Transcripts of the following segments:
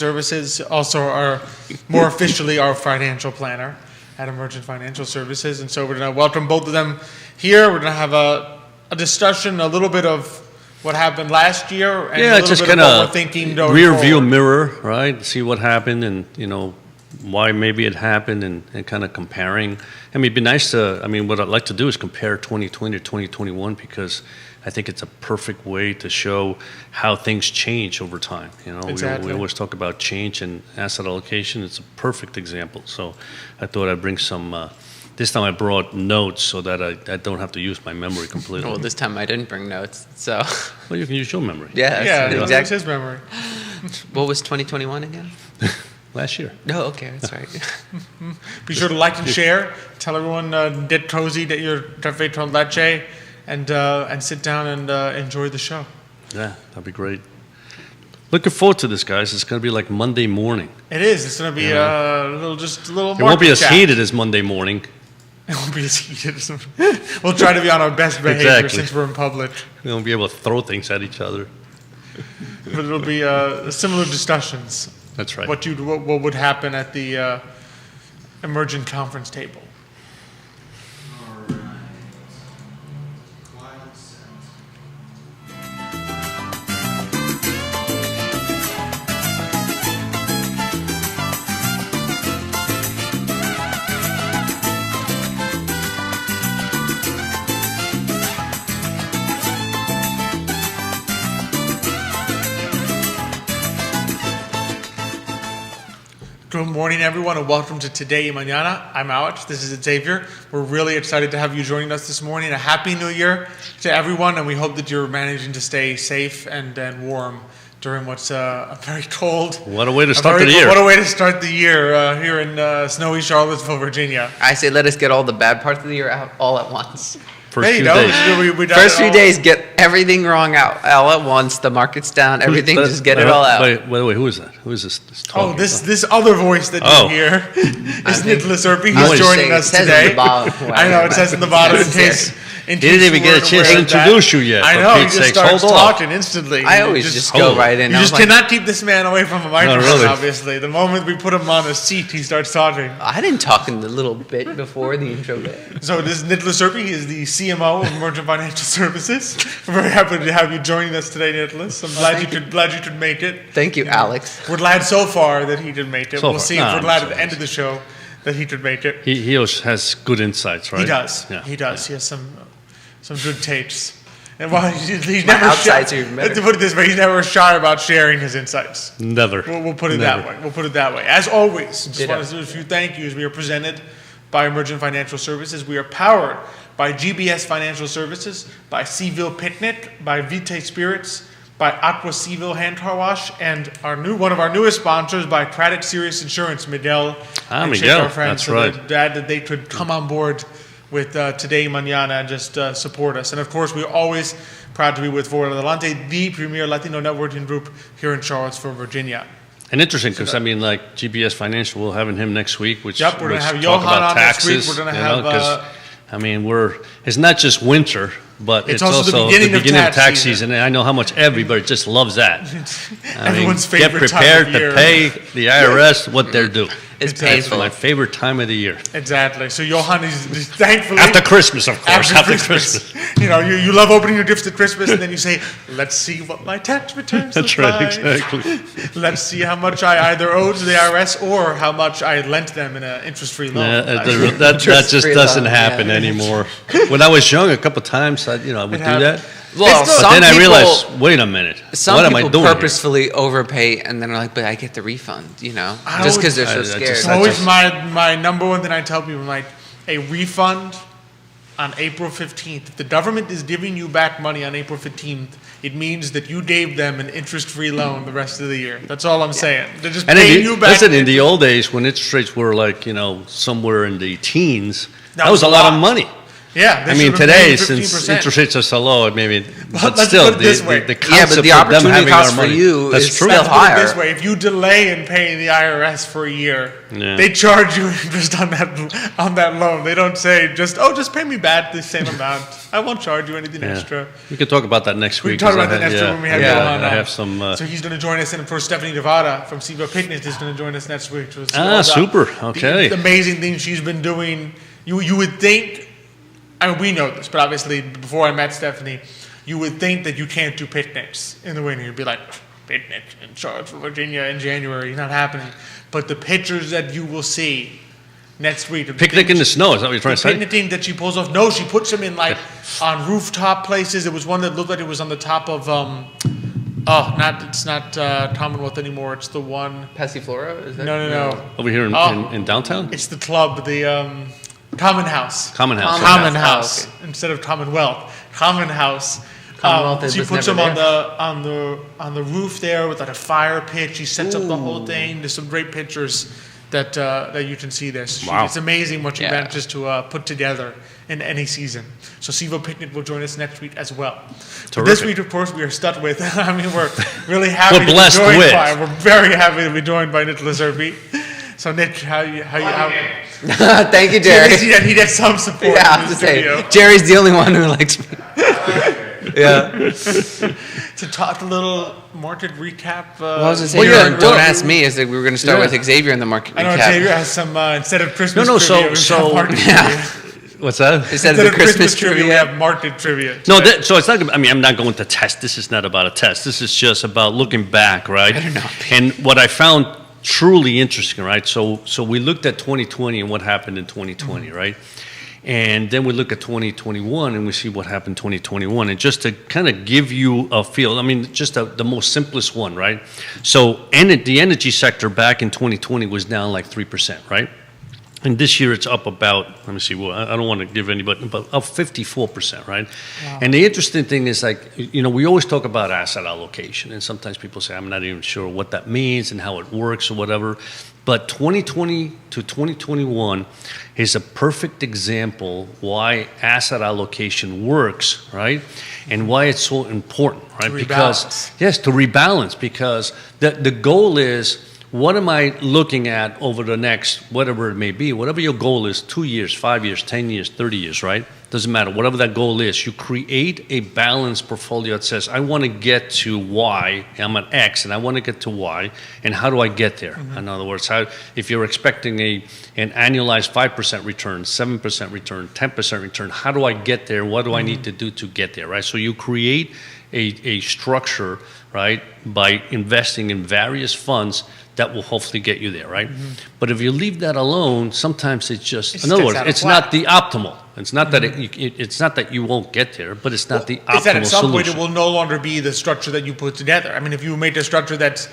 Services, also more officially our financial planner at Emergent Financial Services. And so we're going to welcome both of them here. We're going to have a discussion, a little bit of what happened last year, and a little just bit of what we're thinking going rear forward. view mirror, right? See what happened and, why maybe it happened and kind of comparing. I mean, it'd be nice to, what I'd like to do is compare 2020 to 2021 because I think it's a perfect way to show how things change over time. Exactly. We always talk about change and asset allocation. It's a perfect example. So I thought I'd bring some, this time I brought notes so that I don't have to use my memory completely. Well, this time I didn't bring notes, so. Well, you can use your memory. Yeah, exactly. it's his memory. What was 2021 again? Last year. No, okay, that's right. Be sure to like and share. Tell everyone get cozy, get your café con leche, and sit down and enjoy the show. Yeah, that'd be great. Looking forward to this, guys. It's going to be like Monday morning. It is. It's going to be a little It won't be as chat. heated as Monday morning. It won't be as heated. We'll try to be on our best behavior Exactly. since we're in public. We won't be able to throw things at each other. But it'll be similar discussions. That's right. What would happen at the Emergent conference table. Good morning, everyone, and welcome to Today y Mañana. I'm Alex. This is Xavier. We're really excited to have you joining us this morning. A happy new year to everyone, and we hope that you're managing to stay safe and warm during what's a very cold. What a way to start the year. What a way to start the year here in snowy Charlottesville, Virginia. I say let us get all the bad parts of the year out all at once. First few days. First few days, get everything wrong out all at once. The market's down, everything, just get it all out. Wait, who is that? Who is this talking? This other voice that you hear is Nicholas Erpy. He's joining us today. I know, it says in the bottom in case. He didn't even get a chance to introduce you yet. I know, he just starts talking instantly. I always just go right in. You just cannot keep this man away from a microphone, really. obviously. The moment we put him on a seat, he starts talking. I didn't talk in the little bit before the intro bit. So this is Nicholas Erpy. He is the CMO of Emergent Financial Services. We're very happy to have you joining us today, Nicholas. I'm glad you could make it. Thank you, Alex. We're glad so far that he did make it. We'll see if we're glad at the end of the show that he could make it. He always has good insights, right? He does. Yeah. He does. He has some good takes. And while he's My never outsides are even better. to put it this way, he's never shy about sharing his insights. Never. We'll put it that way. We'll put it that way. As always, just want to do a few thank yous. We are presented by Emergent Financial Services. We are powered by GBS Financial Services, by Seaville Picnic, by Vite Spirits, by Aqua Seaville Hand Car Wash, and one of our newest sponsors by Craddock Serious Insurance, Miguel. And Miguel, our friends, that's right. That they could come on board with Today Mañana and just support us. And of course, we're always proud to be with Ford Adelante, the premier Latino networking group here in Charlottesville, Virginia. And interesting because, like GBS Financial, we're having him next week, which we're going to have talk Johan about on taxes, next week. We're going to have... it's not just winter, but it's also the beginning of tax season. And I know how much everybody just loves that. Everyone's favorite get prepared time of year. to pay the IRS what they're due. It's painful. My favorite time of the year. Exactly. So Johan is thankfully... After Christmas, of course. After Christmas. You love opening your gifts at Christmas, and then you say, let's see what my tax returns look That's right, like. exactly. Let's see how much I either owe to the IRS or how much I lent them in an interest-free loan. That just doesn't happen anymore. When I was young, a couple times, I would do that. Well, but then I realized, wait a minute, what am I doing people purposefully overpay, and then are like, but I get the refund, just because they're so scared. It's always my number one thing I tell people, like, a refund on April 15th. If the government is giving you back money on April 15th, it means that you gave them an interest-free loan the rest of the year. That's all I'm saying. They're just paying you back. Listen, in the old days, when interest rates were like, somewhere in the teens, that was a lot of money. Yeah, they I mean, should have today, paid since 15%. interest rates are so low, maybe, but let's still, put it this way. the Yeah, but concept the of them opportunity having our cost for money. you That's is true. still Let's put it higher. this way: if you delay in paying the IRS for a year, Yeah. they charge you interest on that loan. They don't say just pay me back the same amount. I won't charge you anything Yeah. extra. We can talk about that next We week. can talk 'cause about that next week when we have you on. I have some. So he's going to join us, and of course Stephanie Nevada from Seaville Picnic is going to join us next week. To see all the- Super. Okay. The amazing things she's been doing. You would think, I mean, we know this, but obviously before I met Stephanie, you would think that you can't do picnics in the winter. You'd be like, picnic in Charlottesville, Virginia in January, not happening. But the pictures that you will see next week. of the Picnic in things- the snow, is that what you're trying to say? picnicking that she pulls off. No, she puts them in like on rooftop places. There was one that looked like it was on the top of it's not Commonwealth anymore. It's the one. Passiflora? Is that? No. Over here Oh. in downtown? It's the club, the Common House. Common House. Common Oh, House okay. instead of Commonwealth. Common House. Commonwealth She was puts never them there. on the roof there with like a fire pit. She sets up the whole thing. There's some great pictures that you can see there. So Wow. it's amazing what she Yeah. manages to put together in any season. So Seaville Picnic will join us next week as well. But this Terrific. week, of course, we are stuck with. I mean, we're really happy We're to be blessed joined with. by. We're very happy to be joined by Nicholas Irby. So Nick, how Thank you, Jerry. he gets some support Yeah, I in have the to say, studio. Jerry's the only one who likes me. Yeah. To talk a little market recap. Well, I was just well, saying, yeah, don't well, ask me. Is that we were going to start Yeah. with Xavier in the market I know recap. Xavier has some instead of Christmas No, trivia. we so- have market Yeah. trivia. What's that? Instead of Instead the Christmas trivia. we have market trivia. No, today. so it's not. I mean, I'm not going to test. This is not about a test. This is just about looking back, right? Better not be. And what I found truly interesting, right? So we looked at 2020 and what happened in 2020, right? And then we look at 2021 and we see what happened in 2021. And just to kind of give you a feel, I mean, just the most simplest one, right? So the energy sector back in 2020 was down like 3%, right? And this year it's up about, let me see, well, I don't want to give anybody, but up 54%, right? Wow. And the interesting thing is like, you know, we always talk about asset allocation, and sometimes people say, I'm not even sure what that means and how it works or whatever. But 2020 to 2021 is a perfect example why asset allocation works, right? And why it's so important, right? To Because, rebalance. yes, to rebalance, because the goal is, what am I looking at over the next, whatever it may be, whatever your goal is, 2 years, 5 years, 10 years, 30 years, right? Doesn't matter, whatever that goal is, you create a balanced portfolio that says, I want to get to Y, I'm at X, and I want to get to Y, and how do I get there? In other words, if you're expecting an annualized 5% return, 7% return, 10% return, how do I get there? What do I need to do to get there, right? So you create a structure, right, by investing in various funds that will hopefully get you there, right? But if you leave that alone, sometimes it's just, It in other gets words, out of it's whack. not the optimal. It's not that it's not that you won't get there, but it's not the Is that optimal at some point solution. it will no longer be the structure that you put together? I mean, if you made a structure that's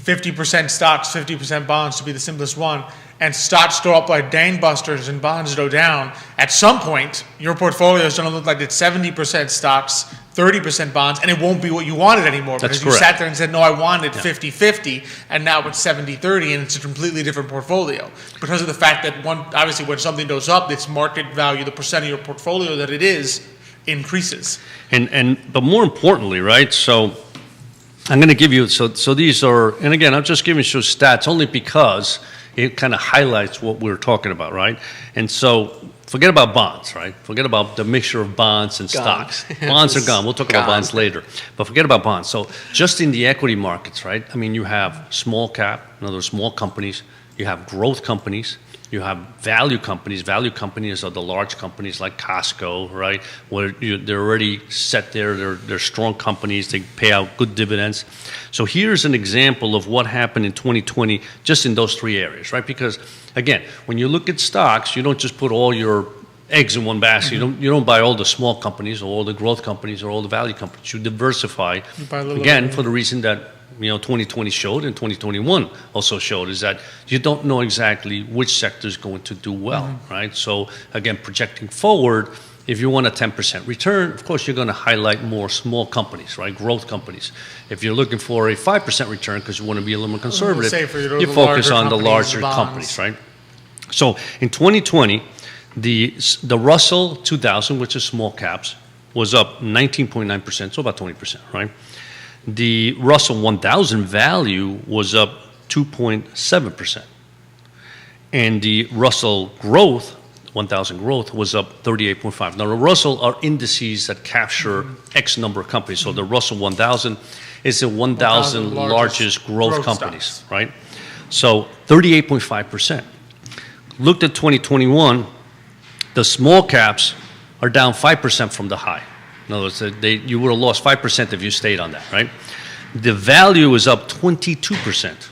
50% stocks, 50% bonds to be the simplest one, and stocks go up like gangbusters and bonds go down, at some point, your portfolio is going to look like it's 70% stocks, 30% bonds, and it won't be what you wanted anymore. That's Because you correct. sat there and said, no, I wanted 50-50, and now it's 70-30, and it's a completely different portfolio. Because of the fact that, obviously, when something goes up, its market value, the percent of your portfolio that it is, increases. But more importantly, right? So I'm going to give you, so these are, and again, I'm just giving you stats only because it kind of highlights what we're talking about, right? And so forget about bonds, right? Forget about the mixture of bonds and Gone. stocks. Bonds are gone. We'll talk about Gone. bonds later. But forget about bonds. So just in the equity markets, right? I mean, you have small cap, in other words, small companies. You have growth companies. You have value companies. Value companies are the large companies like Costco, right? Where they're already set there. They're strong companies. They pay out good dividends. So here's an example of what happened in 2020 just in those three areas, right? Because, again, when you look at stocks, you don't just put all your eggs in one basket. You don't buy all the small companies or all the growth companies or all the value companies. You diversify, You buy a little again, bit. for the reason that 2020 showed and 2021 also showed, is that you don't know exactly which sector is going to do well, right? So again, projecting forward, if you want a 10% return, of course, you're going to highlight more small companies, right? Growth companies. If you're looking for a 5% return because you want to be a little more conservative, safer, you go to you the focus larger on the companies, larger the bonds. companies, right? So in 2020, The Russell 2000, which is small caps, was up 19.9%, so about 20%, right? The Russell 1000 value was up 2.7%. And the Russell growth, 1000 growth, was up 38.5. Now, the Russell are indices that capture X number of companies. So the Russell 1000 is the 1,000 largest growth companies, stocks. right? So 38.5%. Looked at 2021, the small caps are down 5% from the high. In other words, you would have lost 5% if you stayed on that, right? The value is up 22%,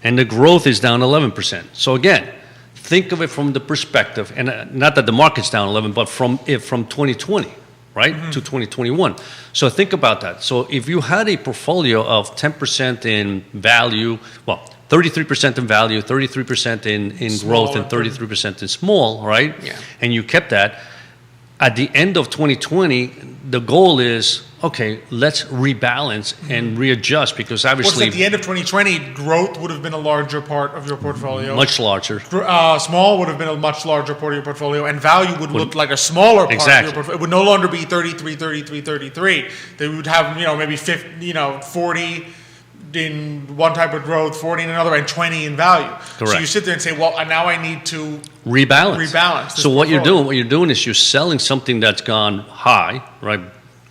and the growth is down 11%. So again, think of it from the perspective, and not that the market's down 11, but from 2020, right, to 2021. So think about that. So if you had a portfolio of 10% in value, well, 33% in value, 33% in growth, and 33% in small, right? Yeah. And you kept that. At the end of 2020, the goal is, okay, let's rebalance and readjust, because obviously... At the end of 2020, growth would have been a larger part of your portfolio. Much larger. Small would have been a much larger part of your portfolio, and value would look like a smaller part of your portfolio. It would no longer be 33, 33, 33. They would have, maybe 50, 40 in one type of growth, 40 in another, and 20 in value. Correct. So you sit there and say, well, now I need to rebalance. this So what you're portfolio. doing is you're selling something that's gone high, right?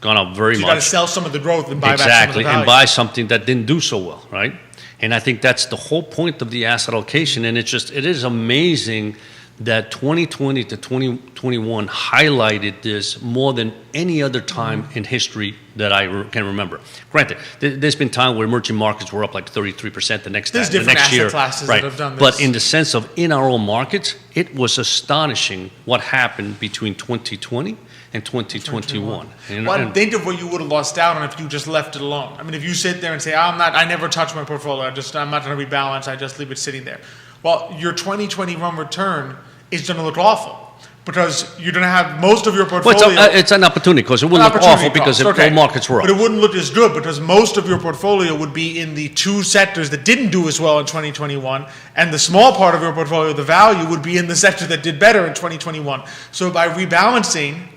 Gone up very So you much. got to sell some of the growth and buy back some of Exactly, the value. and buy something that didn't do so well, right? And I think that's the whole point of the asset allocation. And it is amazing that 2020 to 2021 highlighted this more than any other time in history that I can remember. Granted, there's been time where emerging markets were up like 33% the next There's the different next asset year, classes right? that have done this. But in the sense of in our own markets, it was astonishing what happened between 2020 and 2021. Well, think of what you would have lost out on if you just left it alone. I mean, if you sit there and say, I never touch my portfolio, I'm not going to rebalance, I just leave it sitting there. Well, your 2021 return is going to look awful, because you're going to have most of your portfolio. Well, it's an opportunity cost. It wouldn't look awful because if all markets were up. But it wouldn't look as good, because most of your portfolio would be in the two sectors that didn't do as well in 2021, and the small part of your portfolio, the value, would be in the sector that did better in 2021. So by rebalancing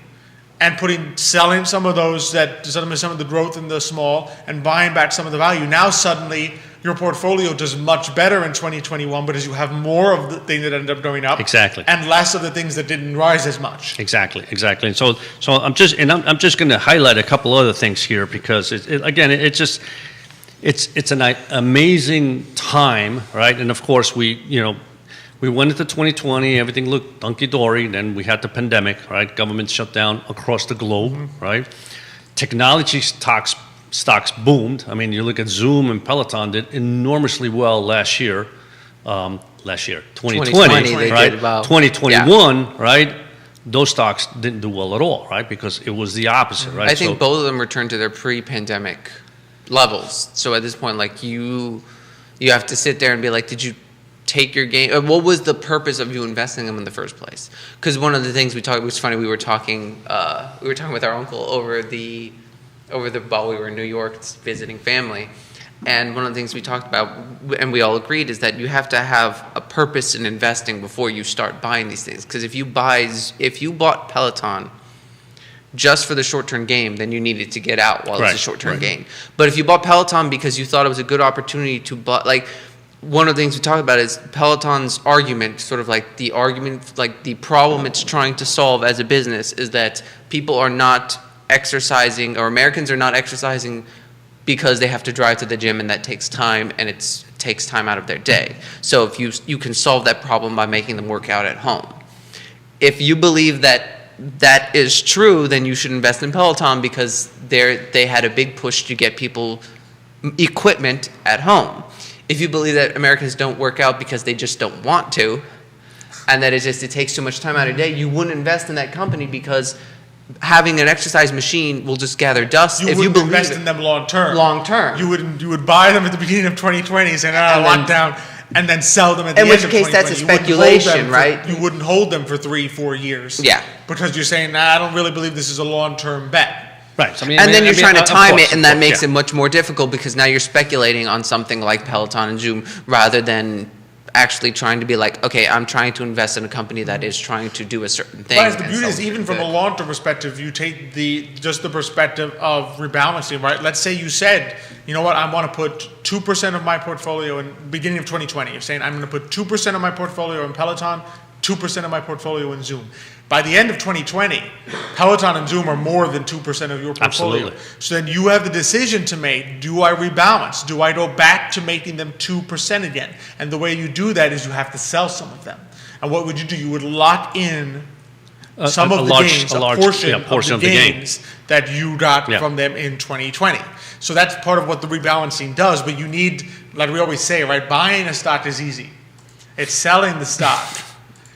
and selling some of some of the growth in the small and buying back some of the value, now suddenly your portfolio does much better in 2021 because you have more of the things that ended up going up, exactly, and less of the things that didn't rise as much. Exactly. And so I'm just going to highlight a couple other things here, because it's an amazing time, right? And of course we went into 2020, everything looked hunky-dory, then we had the pandemic, right? Government shut down across the globe, right? Technology stocks boomed. I mean, you look at Zoom and Peloton did enormously well last year, 2020, they right? did well. 2021, right? Those stocks didn't do well at all, right? Because it was the opposite, right? I think both of them returned to their pre-pandemic levels. So at this point, like you have to sit there and be like, did you take your gain? What was the purpose of you investing them in the first place? Because one of the things it was funny, we were talking with our uncle while we were in New York visiting family, and one of the things we talked about and we all agreed is that you have to have a purpose in investing before you start buying these things. Because if you bought Peloton just for the short-term gain, then you needed to get out while it's a short-term gain. But if you bought Peloton because you thought it was a good opportunity to buy, like, one of the things we talked about is Peloton's argument, sort of like the argument, like the problem it's trying to solve as a business is that people are not exercising, or Americans are not exercising because they have to drive to the gym, and that takes time, and it takes time out of their day. So if you can solve that problem by making them work out at home. If you believe that is true, then you should invest in Peloton, because they had a big push to get people equipment at home. If you believe that Americans don't work out because they just don't want to, and that it takes too much time out of the day, you wouldn't invest in that company, because having an exercise machine will just gather dust. You wouldn't invest in them long term. Long term. You would buy them at the beginning of 2020, saying, lockdown, and then sell them at the end of 2020. In which case, that's a speculation, right? You wouldn't hold them for 3-4 years. Yeah. Because you're saying, I don't really believe this is a long-term bet. Right. So, then you're trying to time it, and that makes it much more difficult, because now you're speculating on something like Peloton and Zoom rather than actually trying to be like, okay, I'm trying to invest in a company that is trying to do a certain thing. But the beauty is, even from a long-term perspective, you take just the perspective of rebalancing, right? Let's say you said, you know what, I want to put 2% of my portfolio in beginning of 2020. You're saying, I'm going to put 2% of my portfolio in Peloton, 2% of my portfolio in Zoom. By the end of 2020, Peloton and Zoom are more than 2% of your portfolio. Absolutely. So then you have the decision to make. Do I rebalance? Do I go back to making them 2% again? And the way you do that is you have to sell some of them. And what would you do? You would lock in some of the gains, a portion of the gains that you got from them in 2020. So that's part of what the rebalancing does. But you need, like we always say, right? Buying a stock is easy. It's selling the stock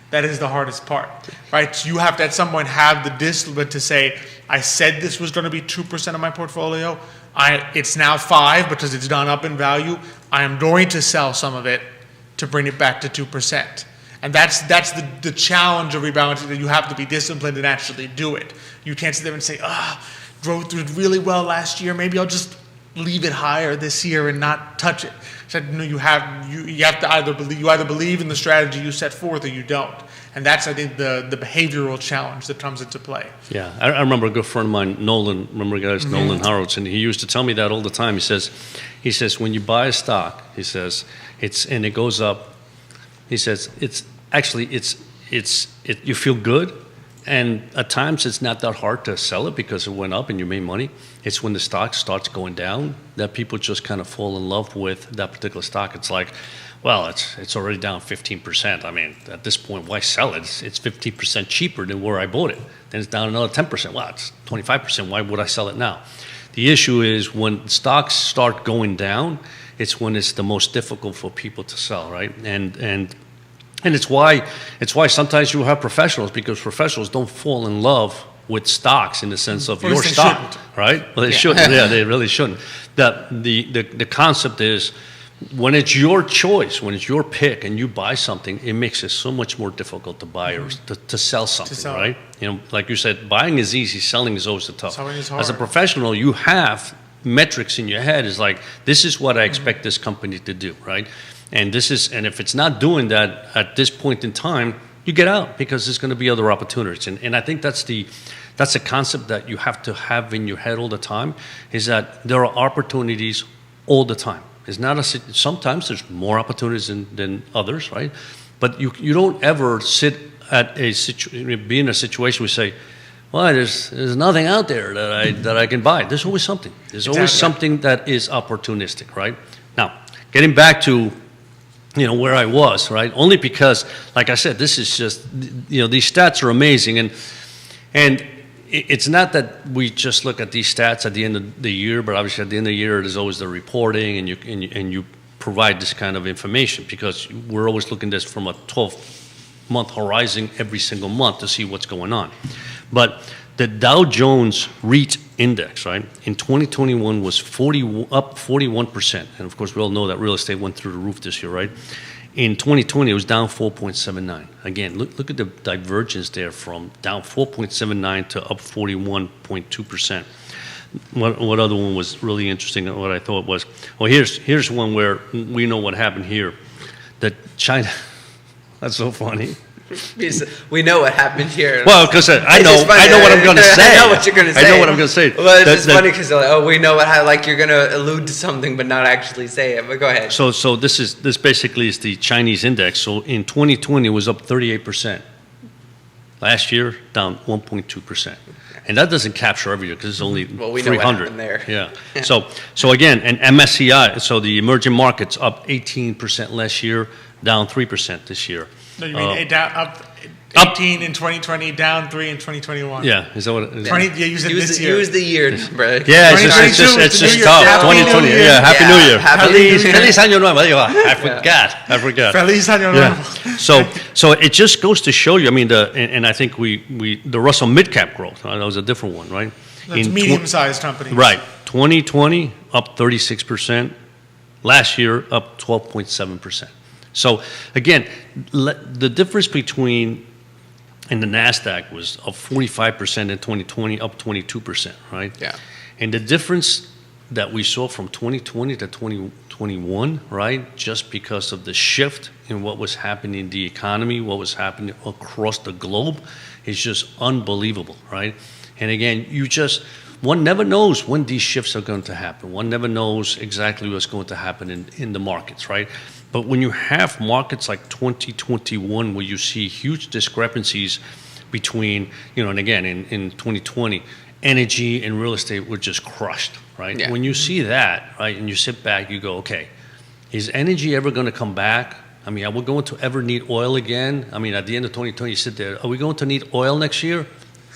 that is the hardest part, right? You have to at some point have the discipline to say, I said this was going to be 2% of my portfolio. It's now 5 because it's gone up in value. I am going to sell some of it to bring it back to 2%. And that's the challenge of rebalancing, that you have to be disciplined and actually do it. You can't sit there and say, growth did really well last year. Maybe I'll just leave it higher this year and not touch it. So, no, you have to either believe in the strategy you set forth or you don't. And that's, I think, the behavioral challenge that comes into play. Yeah, I remember a good friend of mine, Nolan. Remember guys, Nolan Harrods, and he used to tell me that all the time. He says when you buy a stock, he says and it goes up. He says you feel good, and at times it's not that hard to sell it because it went up and you made money. It's when the stock starts going down that people just kind of fall in love with that particular stock. It's like, well, it's already down 15%. I mean, at this point, why sell it? It's 15% cheaper than where I bought it. Then it's down another 10%. Well, it's 25%. Why would I sell it now? The issue is when stocks start going down, it's when it's the most difficult for people to sell, right? And it's why sometimes you have professionals, because professionals don't fall in love with stocks in the sense of your stock, right? Well, they shouldn't. Yeah, they really shouldn't. The concept is, when it's your choice, when it's your pick, and you buy something, it makes it so much more difficult to buy or to sell something, right? You know, like you said, buying is easy, selling is always the tough. Selling is hard. As a professional, you have metrics in your head. Is like, this is what I expect this company to do, right? And if it's not doing that at this point in time, you get out, because there's going to be other opportunities. And I think that's the concept that you have to have in your head all the time, is that there are opportunities all the time. It's not sometimes there's more opportunities than others, right? But you don't ever sit at be in a situation where you say, well, there's nothing out there that I can buy. There's always something. There's always something that is opportunistic, right? Now, getting back to where I was, right? Only because, like I said, this is just, these stats are amazing, and it's not that we just look at these stats at the end of the year, but obviously at the end of the year, there's always the reporting, and you provide this kind of information, because we're always looking at this from a 12-month horizon every single month to see what's going on. But the Dow Jones REIT index, right, in 2021 was up 41%. And of course, we all know that real estate went through the roof this year, right? In 2020, it was down 4.79. Again, look at the divergence there, from down 4.79 to up 41.2%. What other one was really interesting? What I thought was, well, here's one where we know what happened here. That China, that's so funny. We know what happened here. Well, because I know what I'm going to say. I know what you're going to say. I know what I'm going to say. Well, it's just funny because we know like you're going to allude to something but not actually say it. But go ahead. So this basically is the Chinese index. So in 2020, it was up 38%. Last year, down 1.2%. And that doesn't capture every year, because it's only 300. We know what happened there. Yeah. So again, and MSCI, so the emerging markets, up 18% last year, down 3% this year. No, you mean up 18 in 2020, down 3 in 2021. Yeah, is that what it is? 20, yeah, use the year, bro. Yeah, it's just tough. 2020. Yeah, Happy New Year. Feliz Año Nuevo. I forgot. Feliz Año Nuevo. So it just goes to show you. I mean, and I think the Russell mid-cap growth. That was a different one, right? That's medium-sized companies. Right. 2020 up 36%. Last year up 12.7%. So again, the difference between, and the Nasdaq was up 45% in 2020, up 22%, right? Yeah. And the difference that we saw from 2020 to 2021, right? Just because of the shift in what was happening in the economy, what was happening across the globe, is just unbelievable, right? And again, one never knows when these shifts are going to happen. One never knows exactly what's going to happen in the markets, right? But when you have markets like 2021, where you see huge discrepancies between, and again, in 2020, energy and real estate were just crushed, right? Yeah. When you see that, right, and you sit back, you go, okay, is energy ever going to come back? I mean, are we going to ever need oil again? I mean, at the end of 2020, you sit there, are we going to need oil next year?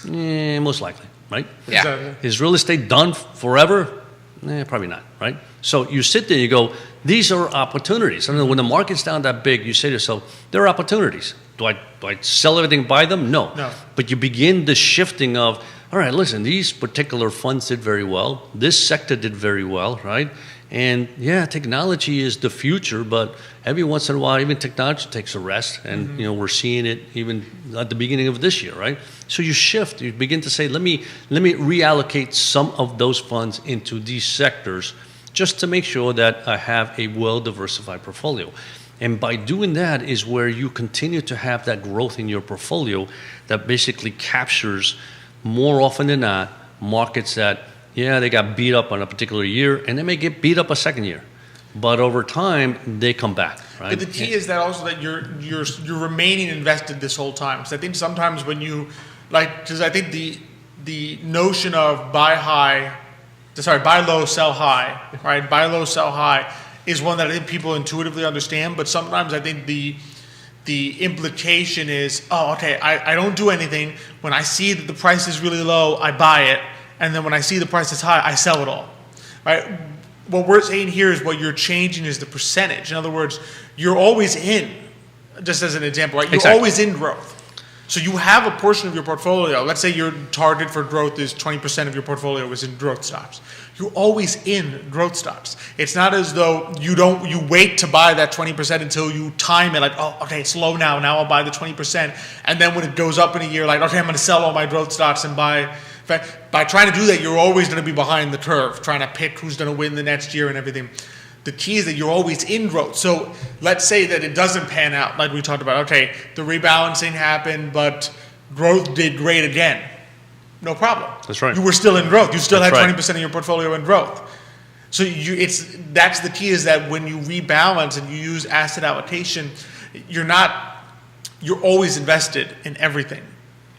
Most likely, right? Yeah. Exactly. Is real estate done forever? Probably not, right? So you sit there, you go, these are opportunities. I mean, when the market's down that big, you say to yourself, there are opportunities. Do I sell everything, buy them? No. But you begin the shifting of, all right, listen, these particular funds did very well. This sector did very well, right? And yeah, technology is the future, but every once in a while, even technology takes a rest. And, we're seeing it even at the beginning of this year, right? So you shift, you begin to say, let me reallocate some of those funds into these sectors just to make sure that I have a well-diversified portfolio. And by doing that is where you continue to have that growth in your portfolio that basically captures, more often than not, markets that, they got beat up on a particular year, and they may get beat up a second year. But over time, they come back, right? But the key is that also that you're remaining invested this whole time. So I think sometimes when you, because I think the notion of buy low, sell high, right? Buy low, sell high is one that I think people intuitively understand, but sometimes I think the implication is, I don't do anything. When I see that the price is really low, I buy it. And then when I see the price is high, I sell it all, right? What we're saying here is what you're changing is the percentage. In other words, you're always in, just as an example, right? You're always in growth. So you have a portion of your portfolio. Let's say your target for growth is 20% of your portfolio is in growth stocks. You're always in growth stocks. It's not as though you wait to buy that 20% until you time it, it's low now I'll buy the 20%. And then when it goes up in a year, I'm going to sell all my growth stocks and buy. By trying to do that, you're always going to be behind the curve, trying to pick who's going to win the next year and everything. The key is that you're always in growth. So let's say that it doesn't pan out, like we talked about. Okay, the rebalancing happened, but growth did great again. No problem. That's right. You were still in growth. You still had That's 20% of your portfolio in growth. So that's the key, is that when you rebalance and you use asset allocation, you're always invested in everything.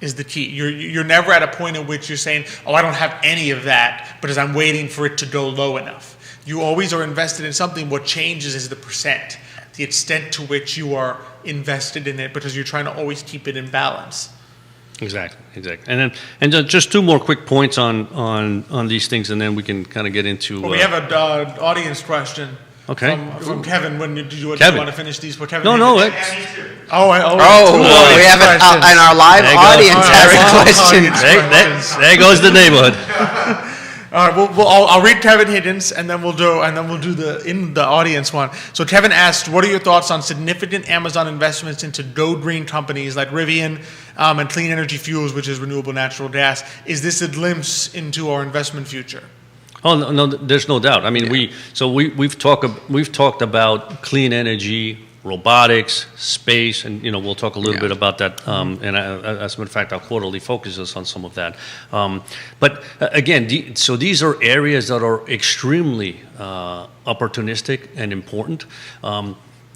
Is the key. You're never at a point at which you're saying, I don't have any of that because I'm waiting for it to go low enough. You always are invested in something. What changes is the percent, the extent to which you are invested in it, because you're trying to always keep it in balance. Exactly. And then just two more quick points on these things, and then we can kind of get into. We have an audience question. Okay. From Kevin. Do you want to finish these for Kevin? No. We have questions. in our live audience has questions. There goes the neighborhood. All right. I'll read Kevin Higgins, and then we'll do the audience one. So Kevin asked, "What are your thoughts on significant Amazon investments into Go Green companies like Rivian and Clean Energy Fuels, which is renewable natural gas? Is this a glimpse into our investment future?" Oh no, there's no doubt. I mean, we've talked about clean energy, robotics, space, and we'll talk a little bit about that. And as a matter of fact, our quarterly focuses on some of that. But again, these are areas that are extremely opportunistic and important.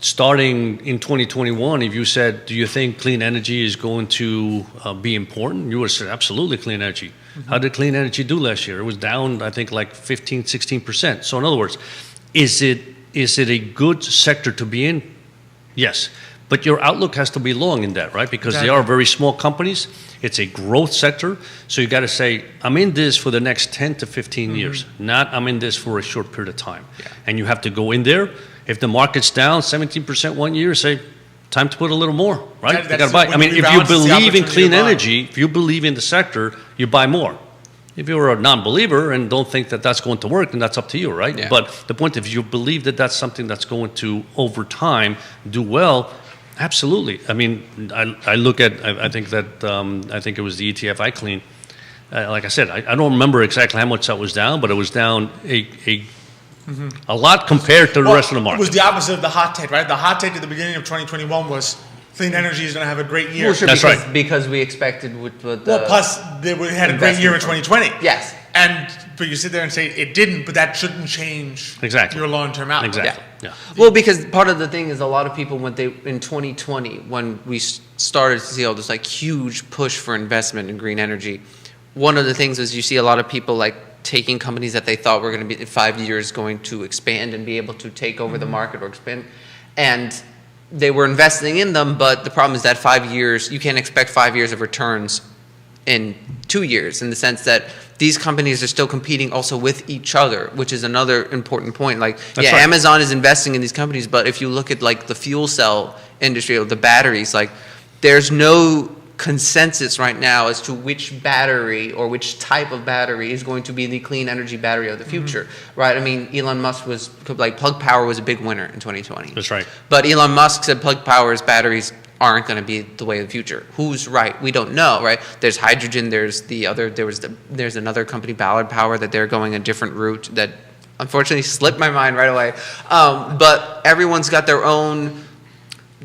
Starting in 2021, if you said, do you think clean energy is going to be important? You would have said, absolutely, clean energy. Mm-hmm. How did clean energy do last year? It was down, I think, like 15, 16%. So in other words, is it a good sector to be in? Yes. But your outlook has to be long in that, right? Because they are very small companies. It's a growth sector. So you got to say, I'm in this for the next 10 to 15 years, not I'm in this for a short period of time. Yeah. And you have to go in there. If the market's down 17% one year, say, time to put a little more, right? You got to buy. I mean, if you believe in clean energy, if you believe in the sector, you buy more. If you're a non-believer and don't think that that's going to work, then that's up to you, right? Yeah. But the point, if you believe that that's something that's going to, over time, do well, absolutely. I mean, I look at, I think it was the ETF iClean. like I said, I don't remember exactly how much that was down, but it was down a lot compared to the rest of the market. It was the opposite of the hot take, right? The hot take at the beginning of 2021 was clean energy is going to have a great year. Well, sure, That's because, right. because we expected with the Plus, they had a great year in 2020. Yes. But you sit there and say it didn't, but that shouldn't change your long-term outlook. Exactly. Yeah. Well, because part of the thing is a lot of people in 2020 when we started to see all this like huge push for investment in green energy, one of the things is you see a lot of people like taking companies that they thought were going to be in 5 years going to expand and be able to take over the market or expand, and they were investing in them, but the problem is that 5 years, you can't expect 5 years of returns in 2 years, in the sense that these companies are still competing also with each other, which is another important point. Like, That's right. Amazon is investing in these companies, but if you look at like the fuel cell industry or the batteries, like there's no consensus right now as to which battery or which type of battery is going to be the clean energy battery of the future, right? I mean, Elon Musk was like Plug Power was a big winner in 2020. That's right. But Elon Musk said Plug Power's batteries aren't going to be the way of the future. Who's right? We don't know, right? There's hydrogen. There's another company, Ballard Power, that they're going a different route that unfortunately slipped my mind right away. But everyone's got their own.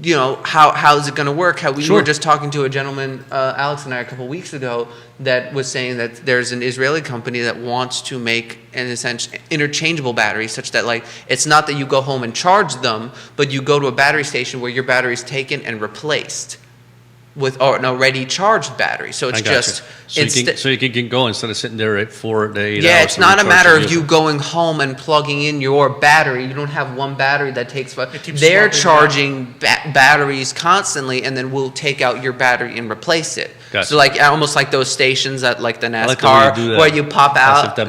You know, how is it going to work? We were just talking to a gentleman, Alex and I, a couple of weeks ago, that was saying that there's an Israeli company that wants to make, in a sense, interchangeable batteries, such that like it's not that you go home and charge them, but you go to a battery station where your battery is taken and replaced with an already charged battery. So it's just so you can go instead of sitting there at 4 to 8 hours. Yeah, it's not a matter of you going home and plugging in your battery. You don't have one battery that takes. They're charging batteries constantly, and then we'll take out your battery and replace it. Gotcha. So like almost like those stations at like the like NASCAR the way you do that. where you pop out. Because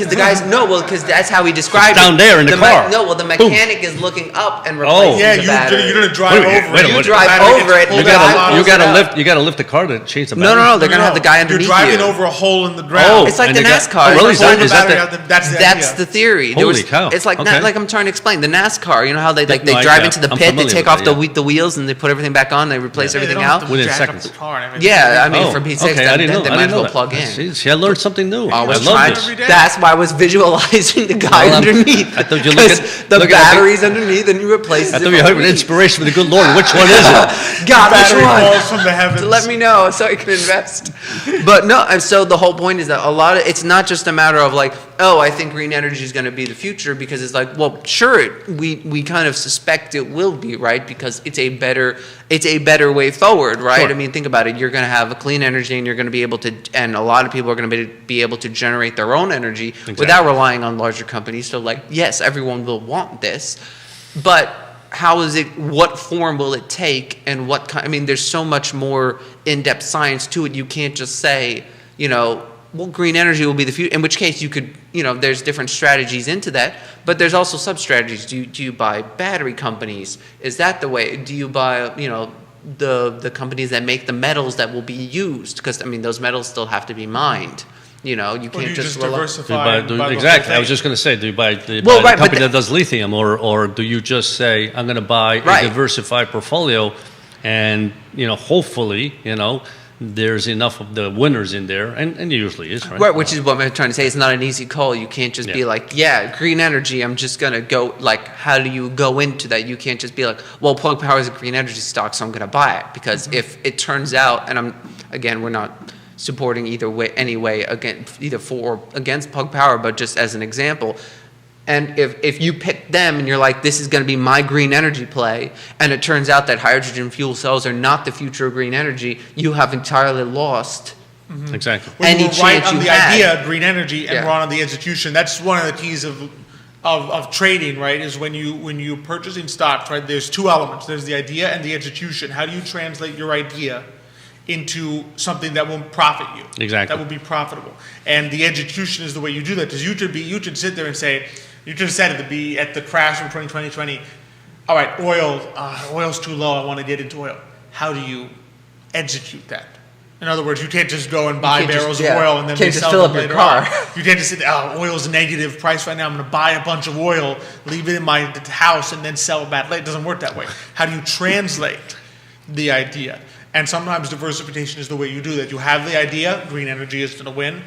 the guys because that's how he described it's down there in the car. The mechanic is looking up and replacing the battery. You're gonna drive over. You drive over it. You gotta lift the car to change the battery. No. They're gonna have the guy underneath you. You're driving over a hole in the ground. It's like the NASCAR. Really? That's the theory. Holy cow. It's like like I'm trying to explain the NASCAR. You know how they drive into the I'm pit, they familiar take with off the wheels, and they put everything back on. They replace everything out. Within seconds. Yeah, I mean, for Pete's sake, I they didn't might as know well that. plug in. See, I learned something new. I love this. That's why I was visualizing the guy underneath. I thought you the battery's underneath, and you replace it. I thought you had an inspiration from the good Lord. Which one is it? God, which one? Falls from the heavens. To let me know so I can invest. But no, and so the whole point is that it's not just a matter of like, oh, I think green energy is going to be the future, because it's like, well, sure, we kind of suspect it will be, right? Because it's a better way forward, right? Sure. I mean, think about it. You're going to have a clean energy, and you're going to be able to, and a lot of people are going to be able to generate their own energy without relying on larger companies. So like, yes, everyone will want this, but how is it, what form will it take, and what kind, I mean, there's so much more in-depth science to it. You can't just say, well, green energy will be the future, in which case you could, there's different strategies into that, but there's also sub-strategies. Do you buy battery companies? Is that the way? Do you buy, the companies that make the metals that will be used? Because, I mean, those metals still have to be mined. You can't just diversify. Exactly. I was just going to say, do you buy the company that does lithium, or do you just say, I'm going to buy a diversified portfolio, and hopefully, there's enough of the winners in there, and it usually is, right? Right, which is what I'm trying to say. It's not an easy call. You can't just be like, green energy, I'm just going to go, like, how do you go into that? You can't just be like, well, Plug Power is a green energy stock, so I'm going to buy it. Because if it turns out, and we're not supporting any way either for or against Plug Power, but just as an example. And if you pick them and you're like, this is going to be my green energy play, and it turns out that hydrogen fuel cells are not the future of green energy, you have entirely lost exactly any chance right on the idea of green energy and wrong on the execution. That's one of the keys of trading, right? Is when you purchasing stocks, right? There's two elements. There's the idea and the execution. How do you translate your idea into something that will profit you? Exactly. That will be profitable. And the execution is the way you do that. Because you should sit there and say, you just said it at the crash from 2020, all right, oil's too low, I want to get into oil. How do you execute that? In other words, you can't just go and buy barrels of oil and then fill up your car. You can't just say, oil's negative price right now, I'm going to buy a bunch of oil, leave it in my house, and then sell it back later. It doesn't work that way. How do you translate the idea? And sometimes diversification is the way you do that. You have the idea, green energy is going to win.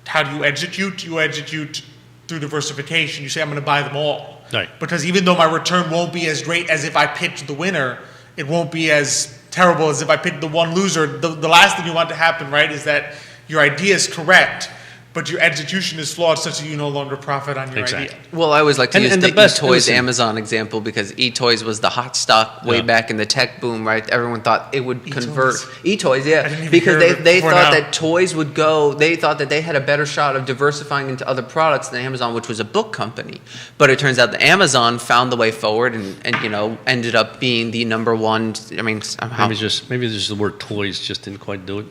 How do you execute? You execute through diversification. You say, I'm going to buy them all. Right. Because even though my return won't be as great as if I picked the winner, it won't be as terrible as if I picked the one loser. The last thing you want to happen, right, is that your idea is correct, but your execution is flawed such that you no longer profit on your idea. Well, I always like to use And the the best- eToys listen. Amazon example because eToys was the hot stock way Yeah. back in the tech boom, right? Everyone thought it would convert. eToys? eToys, I yeah. didn't even Because hear of it they before thought now. that toys would go, they thought that they had a better shot of diversifying into other products than Amazon, which was a book company. But it turns out that Amazon found the way forward and you know, ended up being the number one, I mean, somehow. Maybe just the word toys just didn't quite do it.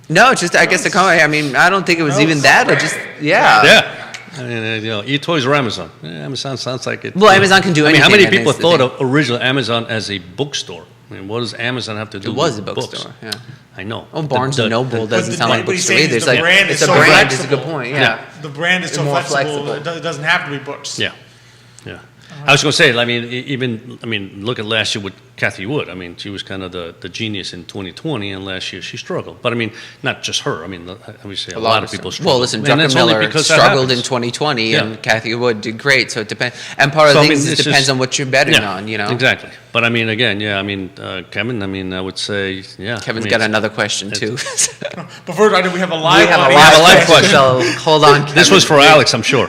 No, just, I guess the company, I mean, I don't think it was even that, or just, yeah. Yeah. I mean, eToys or Amazon. Amazon sounds like it. Well, Amazon can do I mean, how anything, many I think people is the thought thing. of original Amazon as a bookstore? I mean, what does Amazon have to do It was a with books? bookstore, yeah. I Oh, know. Barnes and Noble doesn't the- sound like a what he's bookstore saying either. is It's the like, brand it's is a so brand, is a good flexible. point, yeah. The brand is so More flexible, flexible. it doesn't have to be books. Yeah. I was going to say, I mean, look at last year with Kathy Wood. I mean, she was kind of the genius in 2020, and last year she struggled. But I mean, not just her. I mean, I would say a lot of people struggled. Well, listen, And that's only Druckenmiller because that struggled in happens. 2020, Yeah. and Kathy Wood did great. So it depends. And part of So, the I thing mean, is it it's depends just- on what you're betting Yeah, on, you know? Exactly. But I mean, again, Kevin, I mean, I would say, yeah. Kevin's I mean, got it's- another question, too. But first, I think we have a live we have a audience. live live question, so hold on, Kevin. This was for Alex, I'm sure.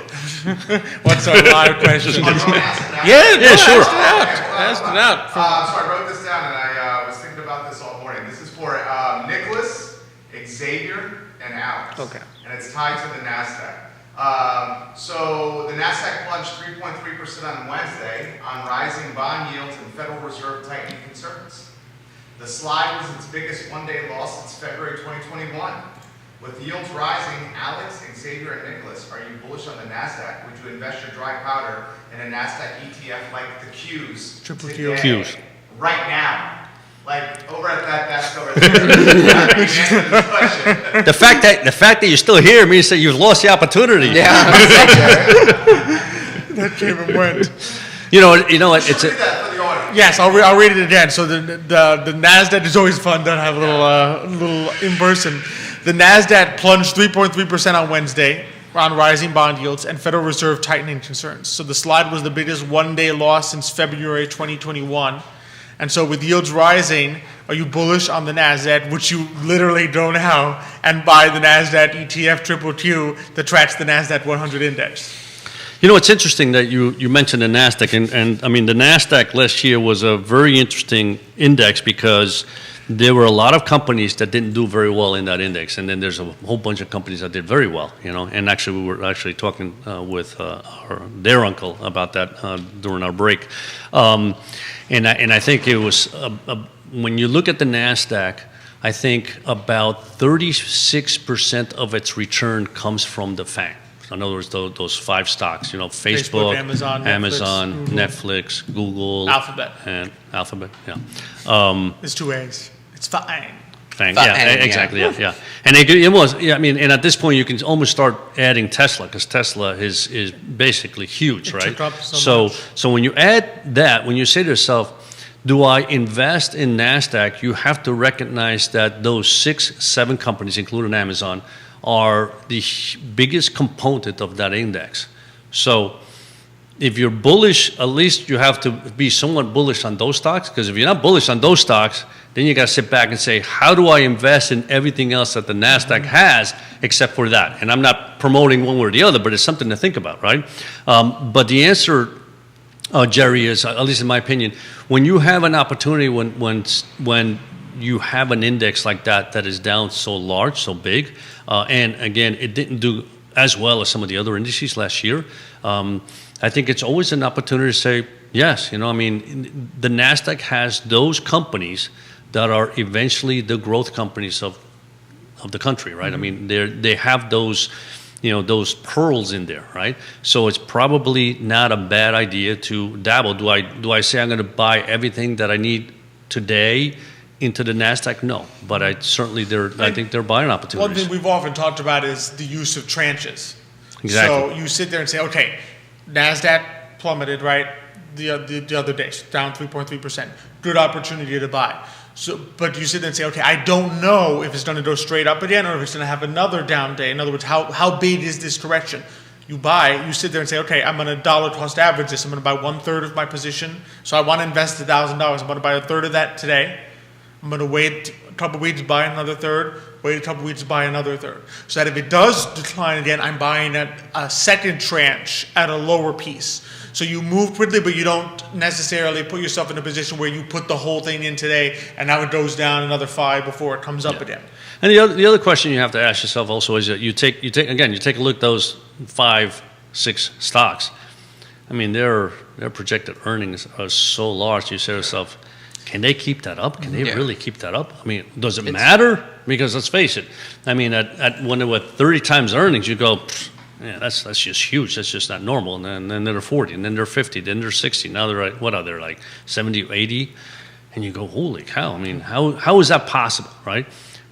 What's our live question? Yeah, sure. Ask it out. So I wrote this down and I was thinking about this all morning. This is for Nicholas, Xavier, and Alex. Okay. And it's tied to the Nasdaq. So the Nasdaq plunged 3.3% on Wednesday on rising bond yields and Federal Reserve tightening concerns. The slide was its biggest one-day loss since February 2021. With yields rising, Alex, Xavier, and Nicholas, are you bullish on the Nasdaq? Would you invest your dry powder in a Nasdaq ETF like the Qs? Triple Q. today, Qs. Right now. Like over at that desk over there. I mean, answer this question. The fact that you're still here means that you've lost the opportunity. Yeah. That came and went. You know what? It's Read a, that for the audience. Yes, I'll read it again. So the Nasdaq is always fun to have a little in person. The Nasdaq plunged 3.3% on Wednesday on rising bond yields and Federal Reserve tightening concerns. So the slide was the biggest one-day loss since February 2021. And so with yields rising, are you bullish on the Nasdaq, which you literally don't know, and buy the Nasdaq ETF Triple Q that tracks the Nasdaq 100 index? You know, it's interesting that you mentioned the Nasdaq, and I mean, the Nasdaq last year was a very interesting index because there were a lot of companies that didn't do very well in that index, and then there's a whole bunch of companies that did very well, and actually we were actually talking with their uncle about that during our break. And I think it was, when you look at the Nasdaq, I think about 36% of its return comes from the FANG. In other words, those five stocks, Facebook, Amazon, Netflix, Google, Alphabet. and Alphabet, yeah. It's two A's. It's fine. FANG, FANG, yeah, yeah. exactly, yeah. And it was, I mean, and at this point you can almost start adding Tesla because Tesla is basically huge, It right? took up so much. So when you add that, when you say to yourself, do I invest in NASDAQ, you have to recognize that those 6-7 companies, including Amazon, are the biggest component of that index. So if you're bullish, at least you have to be somewhat bullish on those stocks, because if you're not bullish on those stocks, then you got to sit back and say, how do I invest in everything else that the NASDAQ has except for that? And I'm not promoting one way or the other, but it's something to think about, right? But the answer, Jerry, is, at least in my opinion, when you have an opportunity, when you have an index like that is down so large, so big, and again, it didn't do as well as some of the other indices last year, I think it's always an opportunity to say, yes, the NASDAQ has those companies that are eventually the growth companies of the country, right? Mm-hmm. I mean, they have those, those pearls in there, right? So it's probably not a bad idea to dabble. Do I say I'm going to buy everything that I need today into the NASDAQ? No, but I think they're buying opportunities. One thing we've often talked about is the use of tranches. Exactly. So you sit there and say, okay, NASDAQ plummeted, right? The other day, down 3.3%. Good opportunity to buy. So, but you sit there and say, okay, I don't know if it's going to go straight up again or if it's going to have another down day. In other words, how big is this correction? You sit there and say, okay, I'm going to dollar cost average this. I'm going to buy 1/3 of my position. So I want to invest $1,000. I'm going to buy 1/3 of that today. I'm going to wait a couple of weeks to buy another third, wait a couple of weeks to buy another third. So that if it does decline again, I'm buying a second tranche at a lower piece. So you move quickly, but you don't necessarily put yourself in a position where you put the whole thing in today and now it goes down another 5 before it comes up again. And the other question you have to ask yourself also is that you take a look at those 5-6 stocks. I mean, their projected earnings are so large. You say to yourself, can they keep that up? Can they really keep that up? I mean, does it matter? Because let's face it. I mean, when they were 30 times earnings, you go, yeah, that's just huge. That's just not normal. And then they're 40, and then they're 50, then they're 60. Now they're like, what are they, like 70 or 80? And you go, holy cow. I mean, how is that possible, right?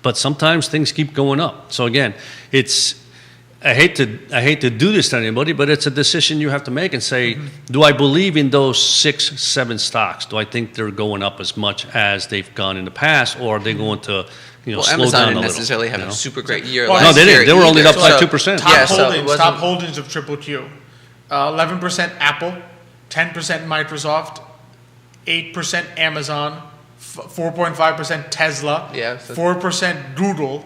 But sometimes things keep going up. So again, I hate to do this to anybody, but it's a decision you have to make and say, do I believe in those 6-7 stocks? Do I think they're going up as much as they've gone in the past, or are they going to, slow Amazon down a little? didn't necessarily have a super great year. Well, last no, they year didn't. They were only either. up by 2%. Top holdings of Triple Q. 11% Apple, 10% Microsoft, 8% Amazon, 4.5% Tesla, 4% Google.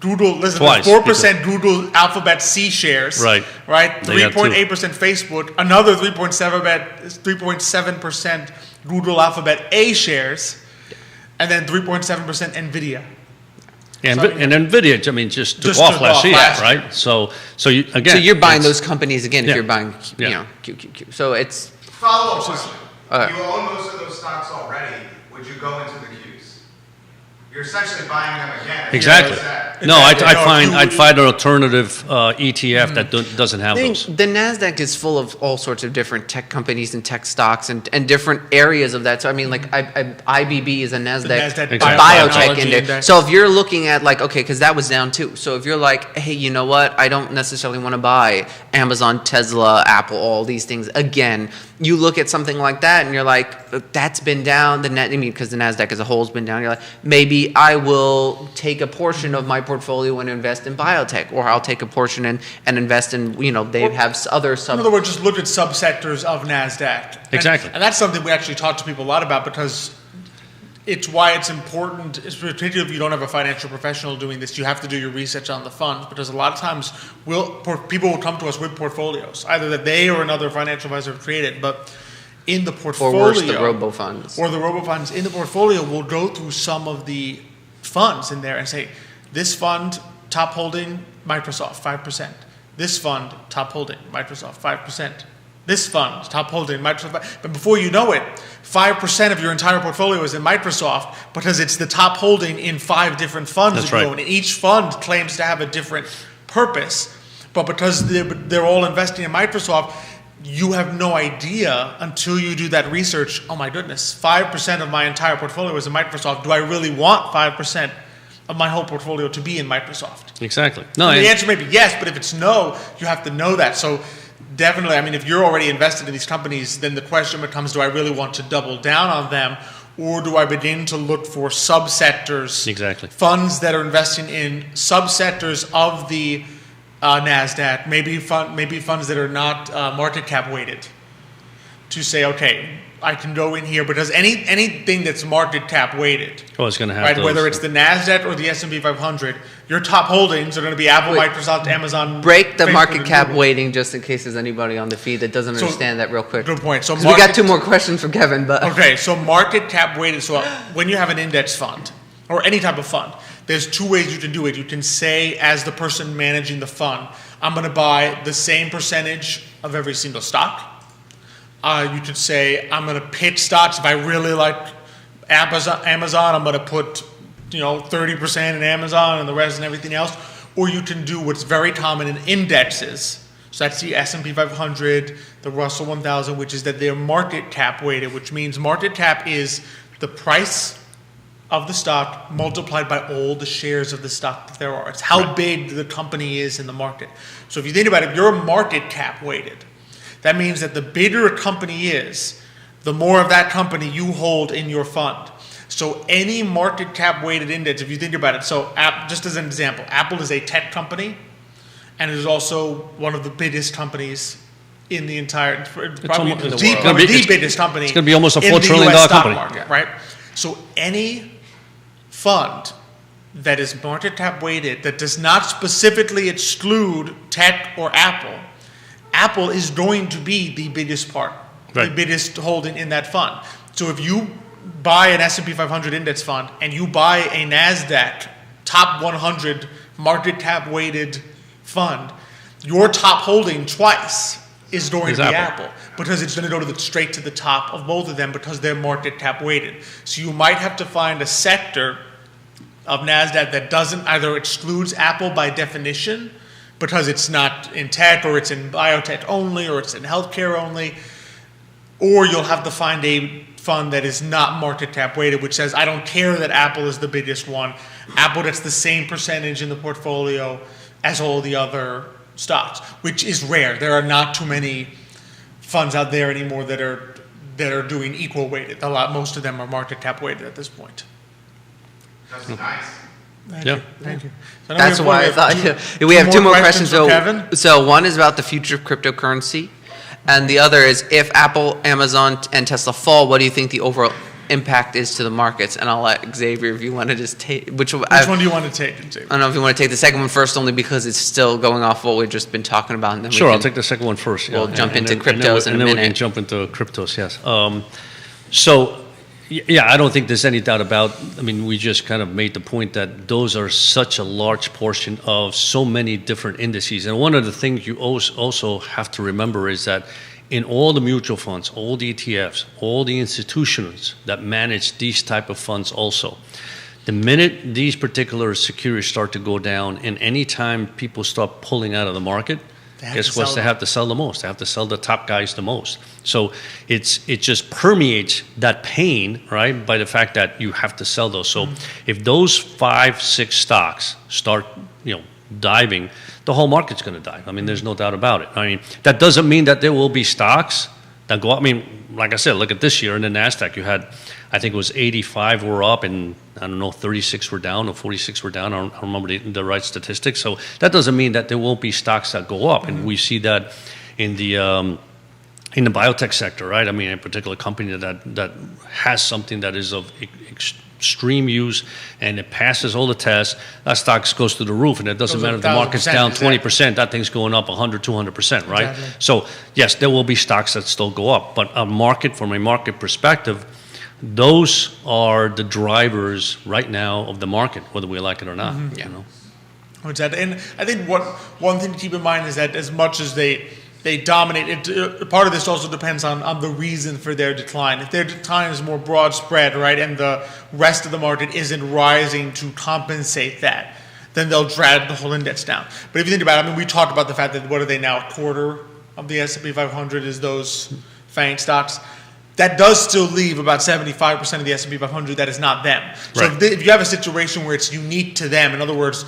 Listen, Twice, 4% Google Alphabet C shares. Right. 3.8% Facebook, another 3.7% Google Alphabet A shares, and then 3.7% Nvidia. And Nvidia, I mean, just took off last year, right? So you, again. So you're buying those companies again if you're buying, QQQ. So it's. Follow-up question. If you own most of those stocks already, would you go into the Qs? You're essentially buying them again. Exactly. No, I'd find an alternative ETF that doesn't have those. The Nasdaq is full of all sorts of different tech companies and tech stocks and different areas of that. So I mean, like IBB is a Nasdaq biotech index. So if you're looking at like, okay, because that was down too. So if you're like, hey, you know what? I don't necessarily want to buy Amazon, Tesla, Apple, all these things again. You look at something like that and you're like, that's been down. Because the Nasdaq as a whole has been down. You're like, maybe I will take a portion of my portfolio and invest in biotech, or I'll take a portion and invest in, they have other sub. In other words, just look at subsectors of Nasdaq. Exactly. And that's something we actually talk to people a lot about, because it's why it's important, particularly if you don't have a financial professional doing this, you have to do your research on the funds, because a lot of times people will come to us with portfolios, either that they or another financial advisor have created, but in the portfolio. Or worse, the robo-funds. Or the robo-funds. In the portfolio, we'll go through some of the funds in there and say, this fund, top holding, Microsoft, 5%. This fund, top holding, Microsoft, 5%. This fund, top holding, Microsoft. But before you know it, 5% of your entire portfolio is in Microsoft, because it's the top holding in 5 different funds. That's right. And each fund claims to have a different purpose. But because they're all investing in Microsoft, you have no idea until you do that research. Oh my goodness, 5% of my entire portfolio is in Microsoft. Do I really want 5% of my whole portfolio to be in Microsoft? Exactly. No, and the answer may be yes, but if it's no, you have to know that. So definitely, I mean, if you're already invested in these companies, then the question becomes, do I really want to double down on them? Or do I begin to look for subsectors, funds that are investing in subsectors of the Nasdaq, maybe funds that are not market cap weighted, to say, okay, I can go in here, because anything that's market cap weighted, it's going to have right, those, whether it's the Nasdaq or the S&P 500, your top holdings are going to be Apple, Microsoft, Amazon. Break the Facebook, market cap weighting, just in case there's anybody on the feed that doesn't understand that real quick. Good point. So we got 2 more questions for Kevin, but okay. So market cap weighted. So when you have an index fund or any type of fund, there's 2 ways you can do it. You can say, as the person managing the fund, I'm going to buy the same percentage of every single stock. You could say, I'm going to pick stocks. If I really like Amazon, I'm going to put 30% in Amazon and the rest and everything else. Or you can do what's very common in indexes. So that's the S&P 500, the Russell 1000, which is that they're market cap weighted, which means market cap is the price of the stock multiplied by all the shares of the stock that there are. It's how big the company is in the market. So if you think about it, if you're market cap weighted, that means that the bigger a company is, the more of that company you hold in your fund. So any market cap weighted index, if you think about it, so just as an example, Apple is a tech company, and it is also one of the biggest companies in the entire, probably almost- it's the gonna be- the it's- biggest company. it's gonna be almost a in $4 the trillion US stock company. market, right? So any fund that is market cap weighted that does not specifically exclude tech or Apple, Apple is going to be the biggest part, the Right. biggest holding in that fund. So if you buy an S&P 500 index fund and you buy a Nasdaq top 100 market cap weighted fund, your top holding twice is going to be Apple, because it's going to go straight to the top of both of them because they're market cap weighted. So you might have to find a sector of Nasdaq that doesn't either excludes Apple by definition because it's not in tech or it's in biotech only or it's in healthcare only, or you'll have to find a fund that is not market cap weighted, which says, I don't care that Apple is the biggest one. Apple gets the same percentage in the portfolio as all the other stocks, which is rare. There are not too many funds out there anymore that are doing equal weighted. Most of them are market cap weighted at this point. That's nice. Yeah. Thank you. So now That's we why I have thought we have two more questions. for Kevin. So one is about the future of cryptocurrency, and the other is if Apple, Amazon, and Tesla fall, what do you think the overall impact is to the markets? And I'll let Xavier, if you want to just take Which one do you want to take, Xavier? I don't know if you want to take the second one first, only because it's still going off what we've just been talking about. And then Sure, we I'll can- take the second one first. We'll jump into then- cryptos in a and then we minute. can jump into cryptos, yes. Yeah, I don't think there's any doubt about, I mean, we just kind of made the point that those are such a large portion of so many different indices. And one of the things you also have to remember is that in all the mutual funds, all the ETFs, all the institutions that manage these type of funds also, the minute these particular securities start to go down and any time people start pulling out of the market, guess what? They have to sell the most. They have to sell the top guys the most. So it just permeates that pain, right, by the fact that you have to sell those. So if those 5-6 stocks start, diving, the whole market's going to dive. I mean, there's no doubt about it. I mean, that doesn't mean that there will be stocks that go up. I mean, like I said, look at this year in the Nasdaq. You had, I think it was 85 were up and I don't know, 36 were down or 46 were down. I don't remember the right statistics. So that doesn't mean that there won't be stocks that go up. And we see that in the biotech sector, right? I mean, a particular company that has something that is of extreme use and it passes all the tests, that stock goes through the roof, and it doesn't matter if the market's down 20%, that thing's going up 100, 200%, right? Exactly. So yes, there will be stocks that still go up, but from a market perspective, those are the drivers right now of the market, whether we like it or not. Exactly. And I think one thing to keep in mind is that as much as they dominate, part of this also depends on the reason for their decline. If their decline is more broad spread, right, and the rest of the market isn't rising to compensate that, then they'll drag the whole index down. But if you think about it, I mean, we talked about the fact that what are they now, a quarter of the S&P 500 is those FANG stocks. That does still leave about 75% of the S&P 500 that is not them. So Right. if you have a situation where it's unique to them, in other words,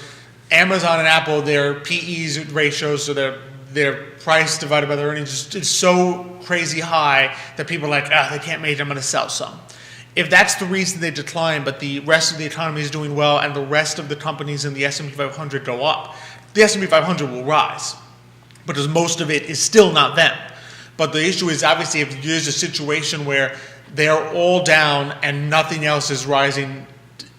Amazon and Apple, their PEs ratios, so their price divided by their earnings is so crazy high that people are like, they can't make it, I'm going to sell some. If that's the reason they decline, but the rest of the economy is doing well and the rest of the companies in the S&P 500 go up, the S&P 500 will rise because most of it is still not them. But the issue is obviously if there's a situation where they're all down and nothing else is rising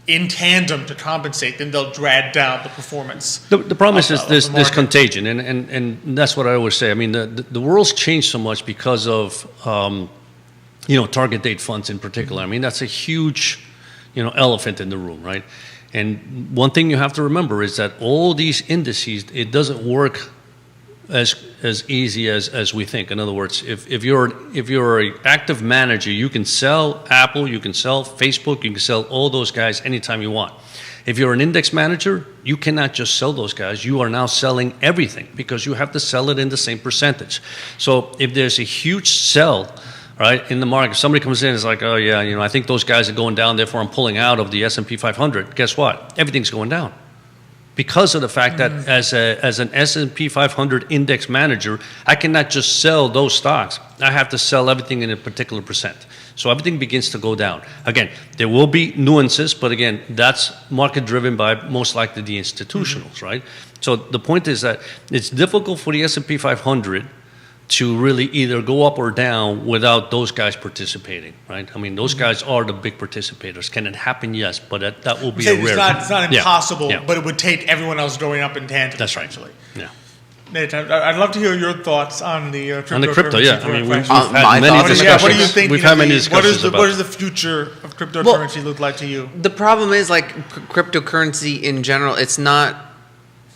in tandem to compensate, then they'll drag down the performance. The problem is of this the market. contagion, and that's what I always say. I mean, the world's changed so much because of target date funds in particular. I mean, that's a huge elephant in the room, right? And one thing you have to remember is that all these indices, it doesn't work as easy as we think. In other words, if you're an active manager, you can sell Apple, you can sell Facebook, you can sell all those guys anytime you want. If you're an index manager, you cannot just sell those guys. You are now selling everything because you have to sell it in the same percentage. So if there's a huge sell, right, in the market, somebody comes in and is like, oh yeah, I think those guys are going down, therefore I'm pulling out of the S&P 500. Guess what? Everything's going down. Because of the fact that as an S&P 500 index manager, I cannot just sell those stocks. I have to sell everything in a particular percent. So everything begins to go down. Again, there will be nuances, but again, that's market driven by most likely the institutionals, right? So the point is that it's difficult for the S&P 500 to really either go up or down without those guys participating, right? I mean, those guys are the big participators. Can it happen? Yes, but that will be a rare. It's not impossible, Yeah. but it would take everyone else going up in tandem. That's right. Essentially. Yeah. Nate, I'd love to hear your thoughts on the cryptocurrency. On the crypto, yeah. I mean, we've question. had many thoughts- discussions. What do you think? We've had many discussions What about does the future of cryptocurrency look like to you? The problem is like cryptocurrency in general. It's not.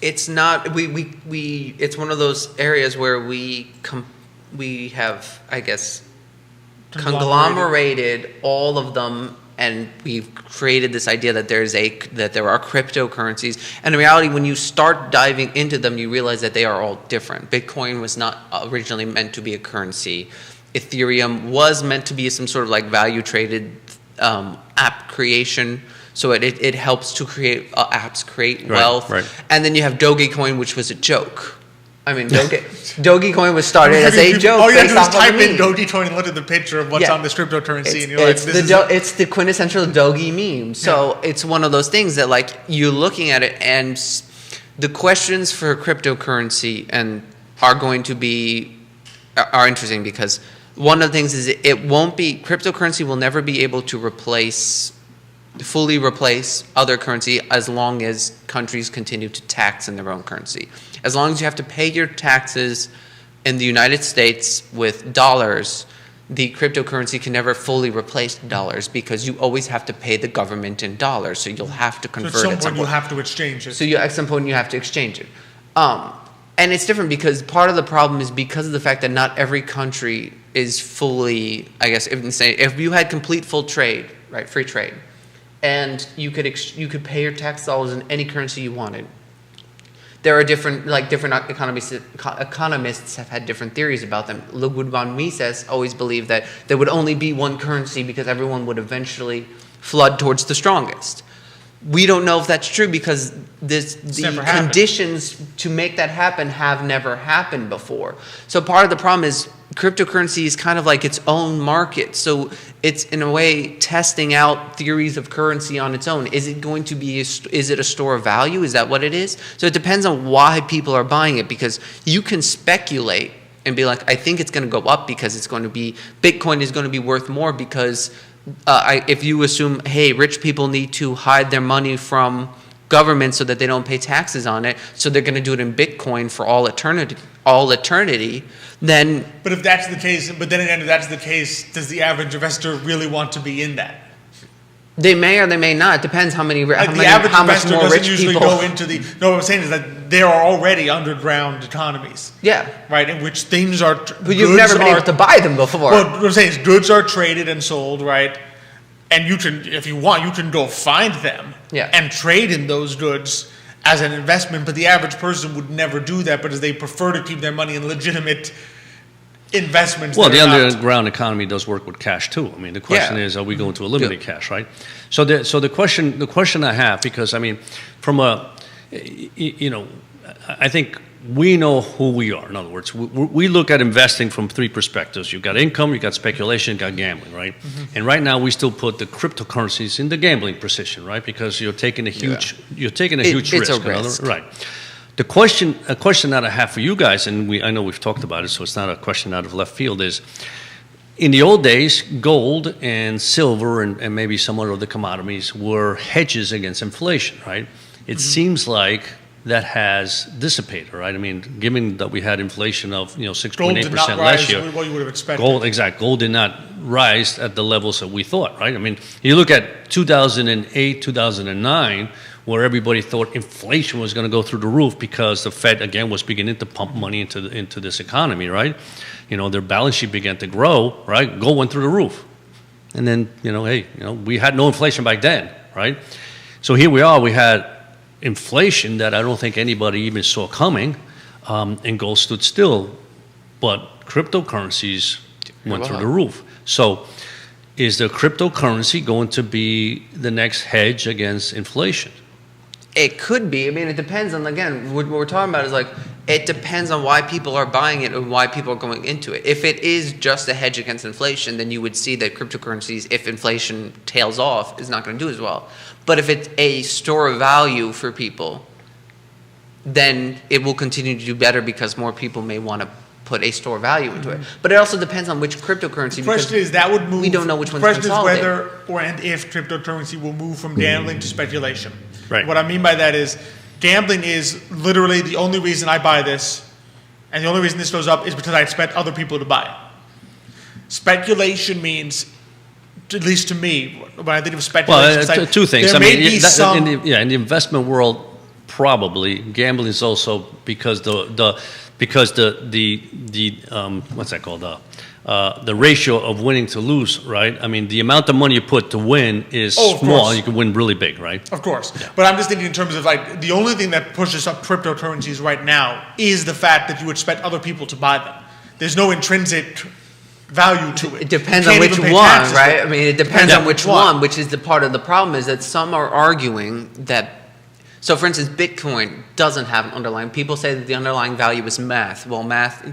It's one of those areas where we have, I guess, conglomerated all of them, and we've created this idea that there are cryptocurrencies. And in reality, when you start diving into them, you realize that they are all different. Bitcoin was not originally meant to be a currency. Ethereum was meant to be some sort of like value traded app creation. So it helps to create apps, create wealth. Right. And then you have Dogecoin, which was a joke. I mean, Dogecoin was started as a joke. All you have to do is based off of type a in meme. Dogecoin and look at the picture of what's Yeah. on this cryptocurrency, and you're It's like, it's the quintessential Doge meme. So it's one of those things that like you're looking at it, and the questions for cryptocurrency are interesting, because one of the things is cryptocurrency will never be able to fully replace other currency as long as countries continue to tax in their own currency. As long as you have to pay your taxes in the United States with dollars, the cryptocurrency can never fully replace dollars, because you always have to pay the government in dollars. So you'll have to at convert some at some point you'll point. have to exchange it. So at some point you have to exchange it. And it's different, because part of the problem is because of the fact that not every country is fully, I guess, if you had complete full trade, right, free trade, and you could pay your tax dollars in any currency you wanted. There are different economists have had different theories about them. Ludwig von Mises always believed that there would only be one currency because everyone would eventually flood towards the strongest. We don't know if that's true, because the conditions to make that happen have never happened before. So part of the problem is cryptocurrency is kind of like its own market. So it's in a way testing out theories of currency on its own. Is it going to be, is it a store of value? Is that what it is? So it depends on why people are buying it, because you can speculate and be like, I think it's going to go up because Bitcoin is going to be worth more because if you assume, hey, rich people need to hide their money from government so that they don't pay taxes on it, so they're going to do it in Bitcoin for all eternity, then... But if that's the case, if that's the case, does the average investor really want to be in that? They may or they may not. It depends how much more investor doesn't rich usually people... go into the... No, what I'm saying is that there are already underground economies. Yeah. Right, in which things are... But you've never been able to buy them before. Well, what I'm saying is goods are traded and sold, right? And you can, if you want, you can go find them and trade in those goods as an investment, but the average person would never do that because they prefer to keep their money in legitimate investments. Well, the underground economy does work with cash too. I mean, the question is, are we going to eliminate cash, right? So the question I have, because I mean, from I think we know who we are. In other words, we look at investing from three perspectives. You've got income, you've got speculation, you've got gambling, right? Mm-hmm. And right now we still put the cryptocurrencies in the gambling position, right? Because you're taking a huge risk. It's a risk. Right. A question that I have for you guys, and I know we've talked about it, so it's not a question out of left field, is in the old days, gold and silver and maybe some other commodities were hedges against inflation, right? It seems like that has dissipated, right? I mean, given that we had inflation of 6.8% last year, what you would have expected. Gold did not rise at the levels that we thought, right? I mean, you look at 2008, 2009, where everybody thought inflation was going to go through the roof because the Fed again was beginning to pump money into this economy, right? Their balance sheet began to grow, right? Gold went through the roof, and then we had no inflation back then, right? So here we are, we had inflation that I don't think anybody even saw coming, and gold stood still, but cryptocurrencies went through the roof. So is the cryptocurrency going to be the next hedge against inflation? It could be. I mean, it depends on, again, what we're talking about is like, it depends on why people are buying it and why people are going into it. If it is just a hedge against inflation, then you would see that cryptocurrencies, if inflation tails off, is not going to do as well. But if it's a store of value for people, then it will continue to do better because more people may want to put a store value into it. But it also depends on which cryptocurrency. The question is that would move. We don't know which one's The question is consolidated. whether or and if cryptocurrency will move from gambling to speculation. Right. What I mean by that is gambling is literally the only reason I buy this, and the only reason this goes up is because I expect other people to buy it. Speculation means, at least to me, when I think of speculation, it's like two things. There may be some. in the investment world, probably gambling is also because the what's that called, the ratio of winning to lose, right? I mean, the amount of money you put to win is Oh, of small. course. You can win really big, right? Of course. But I'm just thinking in terms of like the only thing that pushes up cryptocurrencies right now is the fact that you expect other people to buy them. There's no intrinsic value to it. It depends You on can't which even pay one, taxes right? with I mean, it depends Yeah, on which one, which is the part of the problem is that some are arguing that. So, for instance, Bitcoin doesn't have an underlying. People say that the underlying value is math. Well, math,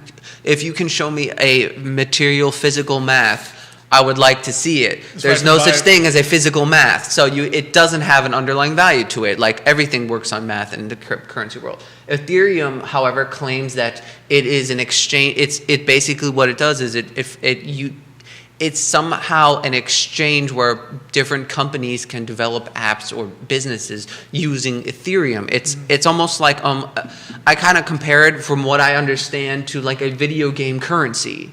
if you can show me a material, physical math, I would like to see it. There's no such thing as a physical math. So it doesn't have an underlying value to it. Like everything works on math in the currency world. Ethereum, however, claims that it is an exchange. It basically what it does is it's somehow an exchange where different companies can develop apps or businesses using Ethereum. It's almost like I kind of compare it from what I understand to like a video game currency.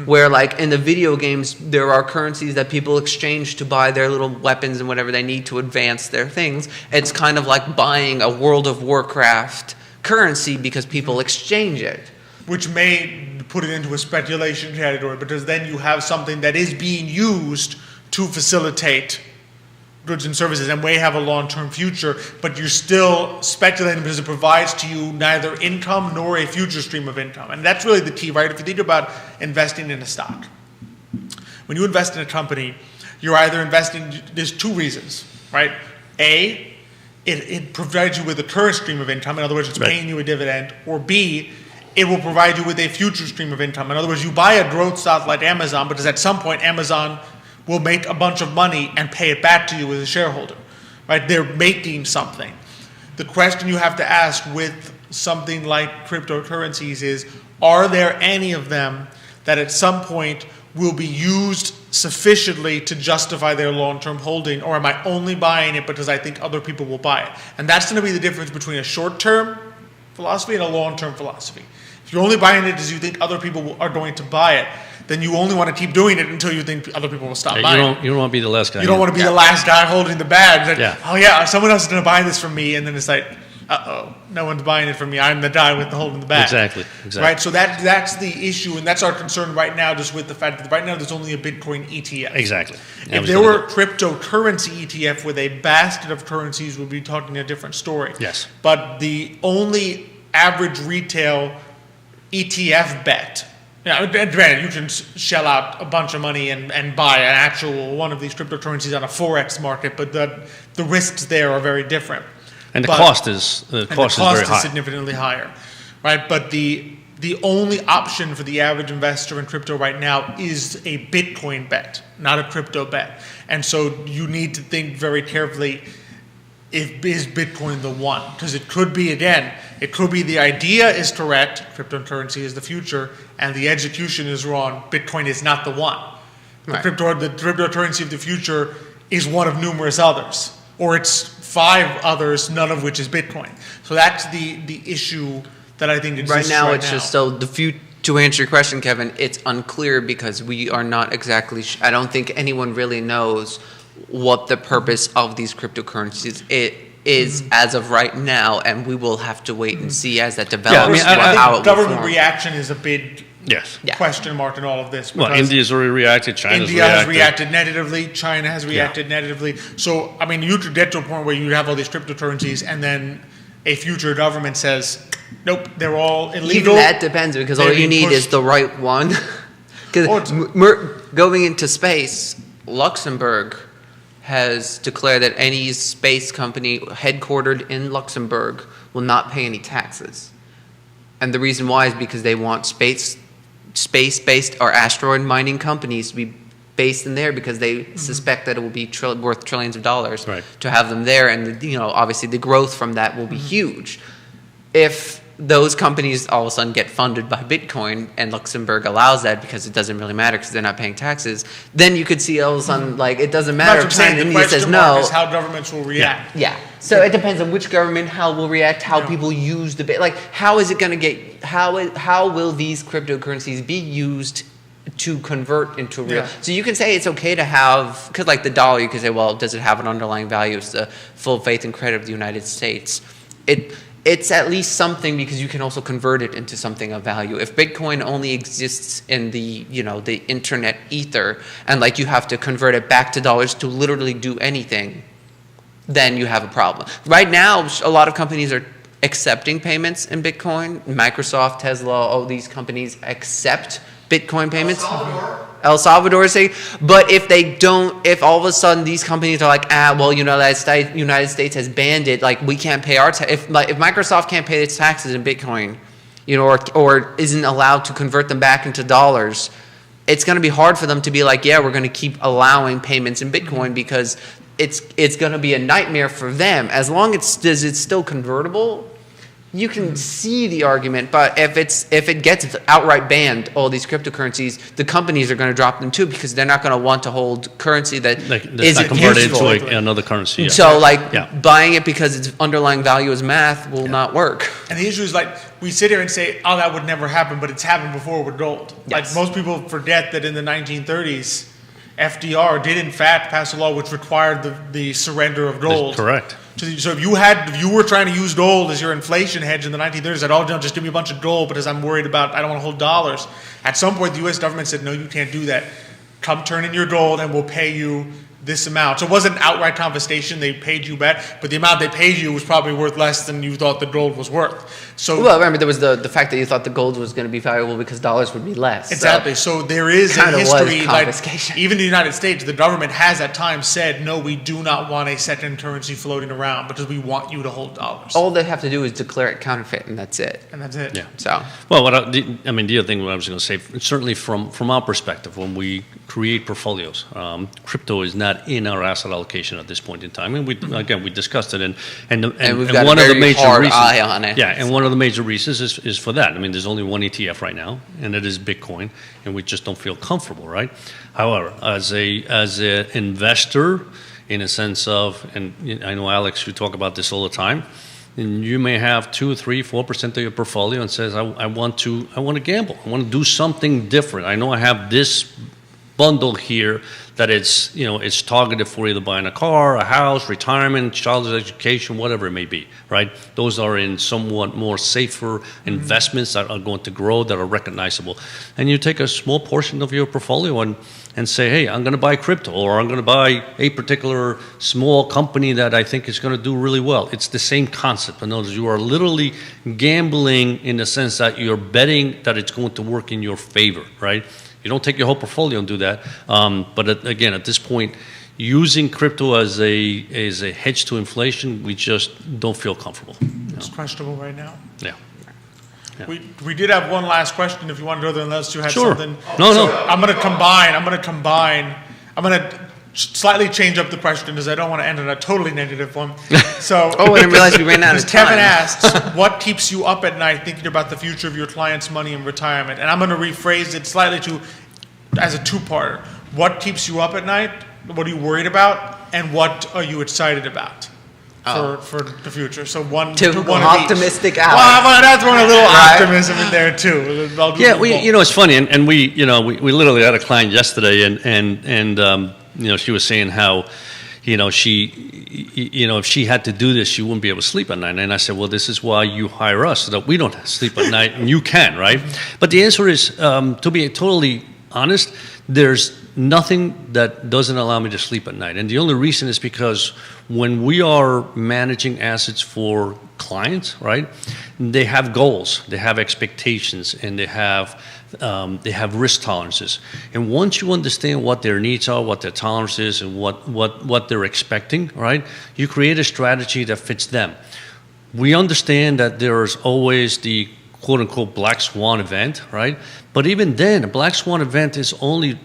Where like in the video games there are currencies that people exchange to buy their little weapons and whatever they need to advance their things. It's kind of like buying a World of Warcraft currency because people exchange it. which may put it into a speculation category, because then you have something that is being used to facilitate goods and services and may have a long-term future, but you're still speculating because it provides to you neither income nor a future stream of income. And that's really the key, right? If you think about investing in a stock, when you invest in a company, you're either investing, there's two reasons, right? A, it provides you with a current stream of income, in other words, it's paying you a dividend, or B, it will provide you with a future stream of income. In other words, you buy a growth stock like Amazon, because at some point Amazon will make a bunch of money and pay it back to you as a shareholder, right? They're making something. The question you have to ask with something like cryptocurrencies is, are there any of them that at some point will be used sufficiently to justify their long-term holding, or am I only buying it because I think other people will buy it? And that's going to be the difference between a short-term philosophy and a long-term philosophy. If you're only buying it because you think other people are going to buy it, then you only want to keep doing it until you think other people will stop buying it. You don't want to be the last guy. You don't want to be the last guy holding the bag. That, Yeah. oh yeah, someone else is going to buy this from me, and then it's like, uh-oh, no one's buying it from me. I'm the guy with the holding the bag. Exactly. Right, so that's the issue, and that's our concern right now, just with the fact that right now there's only a Bitcoin ETF. Exactly. If there were a cryptocurrency ETF with a basket of currencies, we'd be talking a different story. Yes. But the only average retail ETF bet, granted, you can shell out a bunch of money and buy an actual one of these cryptocurrencies on a Forex market, but the risks there are very different. And the But- cost is very high. significantly higher, right? But the only option for the average investor in crypto right now is a Bitcoin bet, not a crypto bet. And so you need to think very carefully, is Bitcoin the one? Because it could be, again, it could be the idea is correct, cryptocurrency is the future, and the execution is wrong, Bitcoin is not the one. Right. The cryptocurrency of the future is one of numerous others, or it's 5 others, none of which is Bitcoin. So that's the issue that I think exists Right now, it's just so to answer your question, Kevin, it's unclear because we are not exactly. I don't think anyone really knows what the purpose of these cryptocurrencies is as of right now, and we will have to wait and see as that develops I how think it government will form. reaction is a big Yes. Yeah. question mark in all of this. Well, because India's already reacted. China's India has reacted negatively. China has reacted negatively. So, I mean, you could get to a point where you have all these cryptocurrencies, and then a future government says, nope, they're all illegal. Even that depends because all They're you being need is pushed- the right one. Because going into space, Luxembourg has declared that any space company headquartered in Luxembourg will not pay any taxes. And the reason why is because they want space-based or asteroid mining companies to be based in there because they suspect that it will be worth trillions of dollars to have them there. And, obviously the growth from that will be huge. If those companies all of a sudden get funded by Bitcoin and Luxembourg allows that because it doesn't really matter because they're not paying taxes, then you could see all of a sudden, like, it doesn't matter if China says no. Is how governments will react. Yeah. So it depends on which government, how will react, how people use the like, how is it going to get, how will these cryptocurrencies be used to convert into real? So you can say it's okay to have, because like the dollar, you can say, well, does it have an underlying value? It's the full faith and credit of the United States. It's at least something because you can also convert it into something of value. If Bitcoin only exists in the, the internet ether, and like you have to convert it back to dollars to literally do anything, then you have a problem. Right now, a lot of companies are accepting payments in Bitcoin. Microsoft, Tesla, all these companies accept Bitcoin payments. El Salvador say, but if they don't, if all of a sudden these companies are like, well, United States has banned it, like we can't pay our if Microsoft can't pay its taxes in Bitcoin, or isn't allowed to convert them back into dollars, it's going to be hard for them to be like, yeah, we're going to keep allowing payments in Bitcoin because it's going to be a nightmare for them. As long as it's still convertible, you can see the argument, but if it gets outright banned, all these cryptocurrencies, the companies are going to drop them too because they're not going to want to hold currency that isn't converted useful. into another currency. So buying it because its underlying value is math will not work. And the issue is like we sit here and say, oh, that would never happen, but it's happened before with gold. Yes. Like most people forget that in the 1930s, FDR did in fact pass a law which required the surrender of gold. That's correct. So if you were trying to use gold as your inflation hedge in the 1930s, said, oh, no, just give me a bunch of gold because I'm worried about, I don't want to hold dollars. At some point, the U.S. government said, no, you can't do that. Come turn in your gold and we'll pay you this amount. So it wasn't outright confiscation. They paid you back, but the amount they paid you was probably worth less than you thought the gold was worth. So, well, remember, there was the fact that you thought the gold was going to be valuable because dollars would be less. Exactly. So there is a history, confiscation. Even in the United States, the government has at times said, no, we do not want a second currency floating around because we want you to hold dollars. All they have to do is declare it counterfeit, and that's it. And that's it. Yeah. So, well, the other thing what I was going to say, certainly from our perspective, when we create portfolios, crypto is not in our asset allocation at this point in time. And we discussed it, and we've got one a of the very major hard reasons, eye on it. Yeah, and one of the major reasons is for that. I mean, there's only one ETF right now, and it is Bitcoin, and we just don't feel comfortable, right? However, as an investor, in a sense of, and I know Alex, you talk about this all the time, and you may have 2, 3, 4% of your portfolio and says, I want to gamble. I want to do something different. I know I have this bundle here that it's targeted for either buying a car, a house, retirement, child's education, whatever it may be, right? Those are in somewhat more safer investments that are going to grow, that are recognizable. And you take a small portion of your portfolio and say, hey, I'm going to buy crypto, or I'm going to buy a particular small company that I think is going to do really well. It's the same concept. In other words, you are literally gambling in the sense that you're betting that it's going to work in your favor, right? You don't take your whole portfolio and do that. But again, at this point, using crypto as a hedge to inflation, we just don't feel comfortable. It's questionable right now. Yeah. We did have one last question if you want to go there, unless you had Sure. something. No. I'm going to slightly change up the question because I don't want to end on a totally negative one. So, I didn't realize we ran out of time. Kevin asks, what keeps you up at night thinking about the future of your clients' money in retirement? And I'm going to rephrase it slightly as a two-parter. What keeps you up at night? What are you worried about? And what are you excited about for the future? So one optimistic out. Well, that's one a little optimism in there too. It's funny, and we literally had a client yesterday, and she was saying how, if she had to do this, she wouldn't be able to sleep at night. And I said, well, this is why you hire us, so that we don't sleep at night, and you can, right? But the answer is, to be totally honest, there's nothing that doesn't allow me to sleep at night. And the only reason is because when we are managing assets for clients, right, they have goals, they have expectations, and they have risk tolerances. And once you understand what their needs are, what their tolerance is, and what they're expecting, right, you create a strategy that fits them. We understand that there is always the quote unquote black swan event, right? But even then, a black swan event is only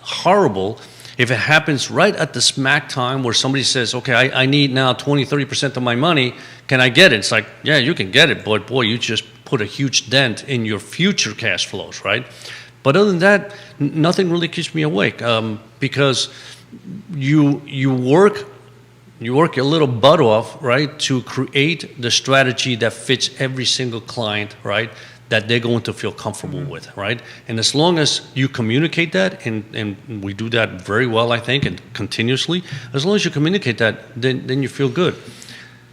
horrible if it happens right at the smack time where somebody says, okay, I need now 20, 30% of my money. Can I get it? It's like, yeah, you can get it, but boy, you just put a huge dent in your future cash flows, right? But other than that, nothing really keeps me awake, because you work your little butt off, right, to create the strategy that fits every single client, right, that they're going to feel comfortable with, right? And as long as you communicate that, and we do that very well, I think, and continuously, as long as you communicate that, then you feel good.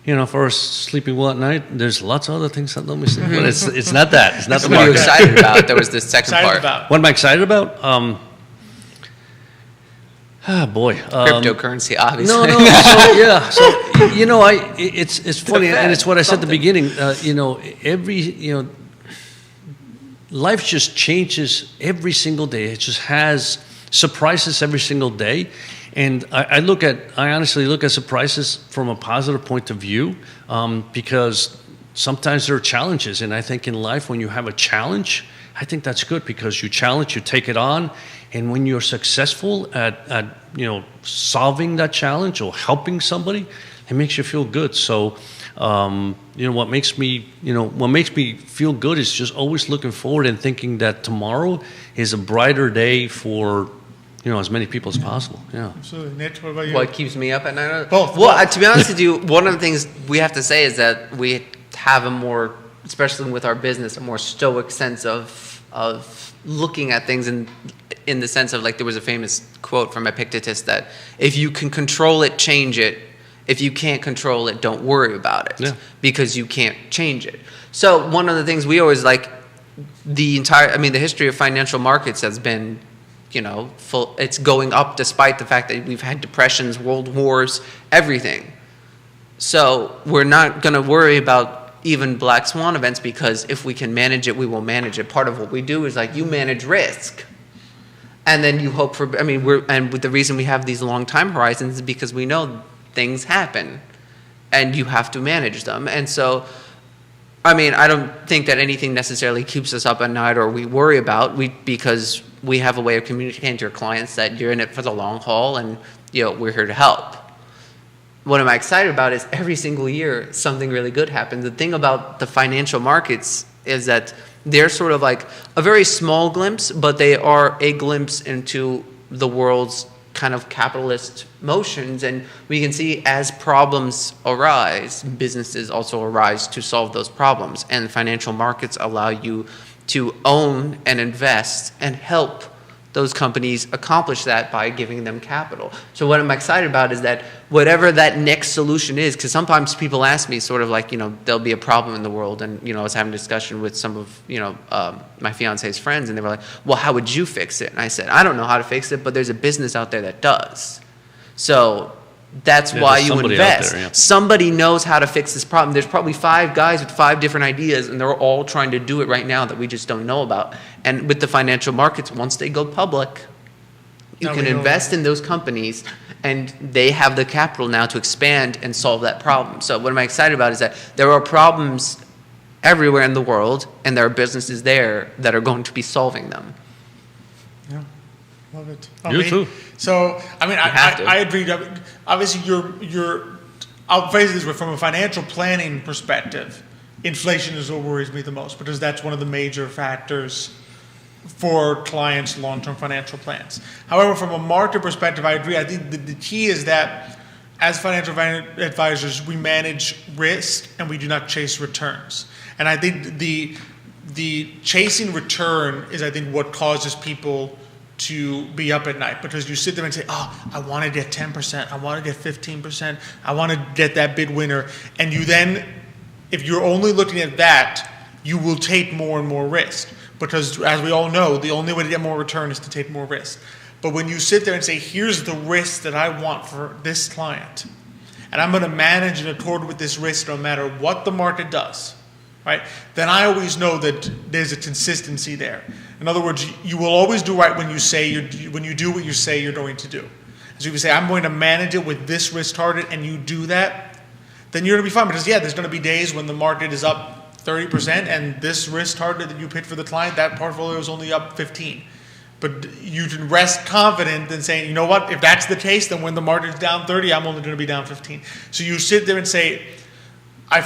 You know, for sleeping well at night, there's lots of other things that let me sleep, but it's not that. It's not the What are you market. excited about? That was the second part. What am I excited about? Boy. Cryptocurrency, obviously. No. So you know, it's funny, and it's what I said at the beginning. You know, life just changes every single day. It just has surprises every single day. And I honestly look at surprises from a positive point of view, because sometimes there are challenges. And I think in life, when you have a challenge, I think that's good, because you challenge, you take it on. And when you're successful at solving that challenge or helping somebody, it makes you feel good. So, what makes me feel good is just always looking forward and thinking that tomorrow is a brighter day for, as many people as possible. Yeah. Absolutely. Nick, what about you? What keeps me up at night? Both. Well, to be honest with you, one of the things we have to say is that we have a more, especially with our business, a more stoic sense of looking at things in the sense of, like, there was a famous quote from Epictetus that if you can control it, change it. If you can't control it, don't worry about it, because you can't change it. So one of the things we always like, the history of financial markets has been, it's going up despite the fact that we've had depressions, world wars, everything. So we're not going to worry about even black swan events, because if we can manage it, we will manage it. Part of what we do is, like, you manage risk. And then you hope for, and the reason we have these long time horizons is because we know things happen and you have to manage them. And so, I don't think that anything necessarily keeps us up at night or we worry about, because we have a way of communicating to our clients that you're in it for the long haul and, we're here to help. What I'm excited about is every single year something really good happens. The thing about the financial markets is that they're sort of like a very small glimpse, but they are a glimpse into the world's kind of capitalist motions. And we can see as problems arise, businesses also arise to solve those problems. And financial markets allow you to own and invest and help those companies accomplish that by giving them capital. So what I'm excited about is that whatever that next solution is, because sometimes people ask me sort of like, there'll be a problem in the world. And, I was having a discussion with some of, my fiance's friends, and they were like, well, how would you fix it? And I said, I don't know how to fix it, but there's a business out there that does. So that's why you invest. There, Somebody knows how to fix this problem. There's probably 5 guys with 5 different ideas, and they're all trying to do it right now that we just don't know about. And with the financial markets, once they go public, you can invest in those companies, and they have the capital now to expand and solve that problem. So what I'm excited about is that there are problems everywhere in the world, and there are businesses there that are going to be solving them. Yeah, love it. You too. So, I agree. Obviously, I'll phrase it this way, from a financial planning perspective, inflation is what worries me the most, because that's one of the major factors for clients' long-term financial plans. However, from a market perspective, I agree. I think the key is that as financial advisors, we manage risk and we do not chase returns. And I think the chasing return is, I think, what causes people to be up at night, because you sit there and say, oh, I want to get 10%, I want to get 15%, I want to get that big winner. And you then, if you're only looking at that, you will take more and more risk, because as we all know, the only way to get more return is to take more risk. But when you sit there and say, here's the risk that I want for this client, and I'm going to manage in accord with this risk no matter what the market does, right? Then I always know that there's a consistency there. In other words, you will always do right when you do what you say you're going to do. So if you say, I'm going to manage it with this risk target, and you do that, then you're going to be fine. Because there's going to be days when the market is up 30%, and this risk target that you picked for the client, that portfolio is only up 15. But you can rest confident in saying, you know what, if that's the case, then when the market's down 30, I'm only going to be down 15. So you sit there and say, I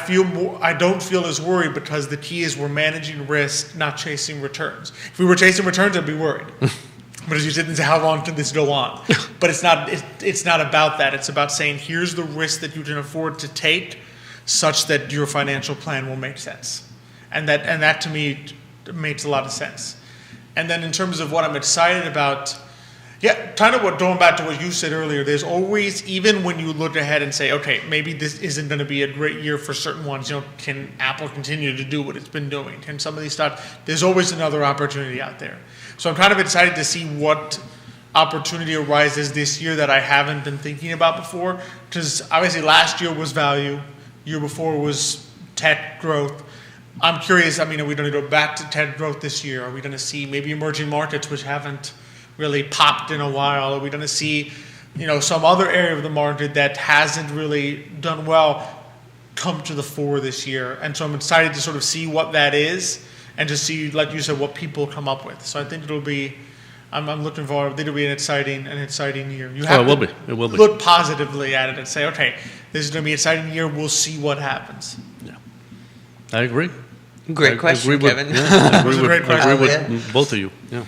don't feel as worried, because the key is we're managing risk, not chasing returns. If we were chasing returns, I'd be worried. But as you sit and say, how long can this go on? But it's not about that. It's about saying, here's the risk that you can afford to take, such that your financial plan will make sense. And that to me makes a lot of sense. And then in terms of what I'm excited about, kind of going back to what you said earlier, there's always, even when you look ahead and say, okay, maybe this isn't going to be a great year for certain ones, can Apple continue to do what it's been doing? Can some of these stocks, there's always another opportunity out there. So I'm kind of excited to see what opportunity arises this year that I haven't been thinking about before, because obviously last year was value, year before was tech growth. I'm curious, are we going to go back to tech growth this year? Are we going to see maybe emerging markets which haven't really popped in a while? Are we going to see, some other area of the market that hasn't really done well come to the fore this year? And so I'm excited to sort of see what that is, and to see, like you said, what people come up with. So I think it'll be, I'm looking forward. I think it'll be an exciting year. You have it will be. Look positively at it and say, okay, this is going to be an exciting year. We'll see what happens. Yeah, I agree. Great question, Kevin. I agree great question. with both of you. Yeah.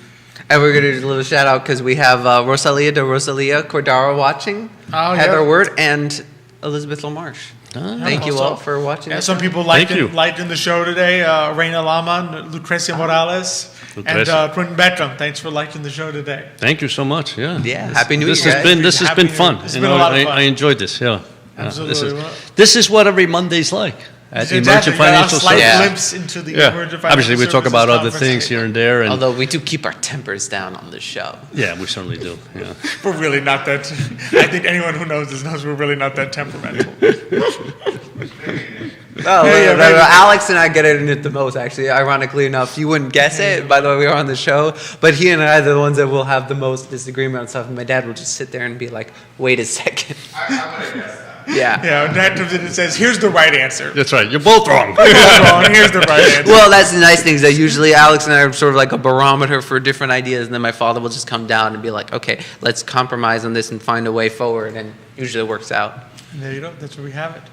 And we're going to do a little shout out because we have Rosalia Cordaro watching, Heather Word, and Elizabeth LaMarche. Thank you all for watching. Yeah, some people liked in the show today. Reina Lama, Lucrecia Morales, and Quentin Beckram. Thanks for liking the show today. Thank you so much. Yeah. Happy New Year. This has been fun. It's been a lot of fun. I enjoyed this. Yeah. Absolutely. This is what every Monday's like. At the Exactly. Emerging Financial Slight Services. glimpse into the Emerging Financial Obviously, we talk about other Services things here and there. And Although we do keep our tempers down on the show. yeah, we certainly do. Yeah. We're really not that. I think anyone who knows us knows we're really not that temperamental. Alex and I get it the most, actually. Ironically enough, you wouldn't guess it. By the way, we were on the show, but he and I are the ones that will have the most disagreement on stuff. And my dad will just sit there and be like, "Wait a second." I would have guessed that. Yeah. Yeah, Dad comes in and says, "Here's the right answer." That's right. You're both wrong. Here's the right answer. Well, that's the nice thing is that usually Alex and I are sort of like a barometer for different ideas, and then my father will just come down and be like, "Okay, let's compromise on this and find a way forward," and usually it works out. There you go. That's where we have it.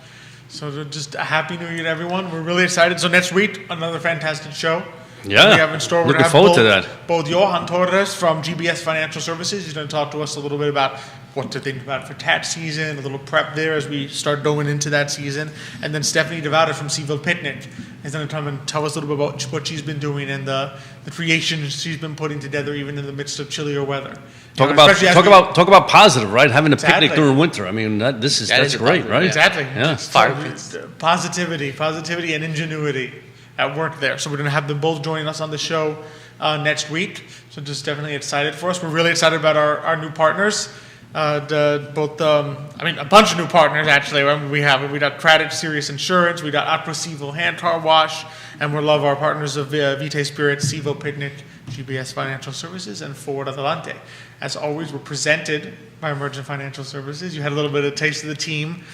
So just a happy New Year to everyone. We're really excited. So next week, another fantastic show. Yeah. We have in store. Looking forward to that. Both Johan Torres from GBS Financial Services. He's going to talk to us a little bit about what to think about for tax season, a little prep there as we start going into that season. And then Stephanie Devada from Seville Picnic is going to come and tell us a little bit about what she's been doing and the creations she's been putting together even in the midst of chillier weather. Talk about positive, right? Having a picnic during winter. I mean, that's great, right? Exactly. Yeah. Positivity and ingenuity at work there. So we're going to have them both joining us on the show next week. So just definitely excited for us. We're really excited about our new partners. A bunch of new partners actually. We got Craddock Serious Insurance, we got Aqua Seville Hand Car Wash, and we love our partners of Vitae Spirit, Seville Picnic, GBS Financial Services, and Forward Adelante. As always, we're presented by Emergent Financial Services. You had a little bit of taste of the team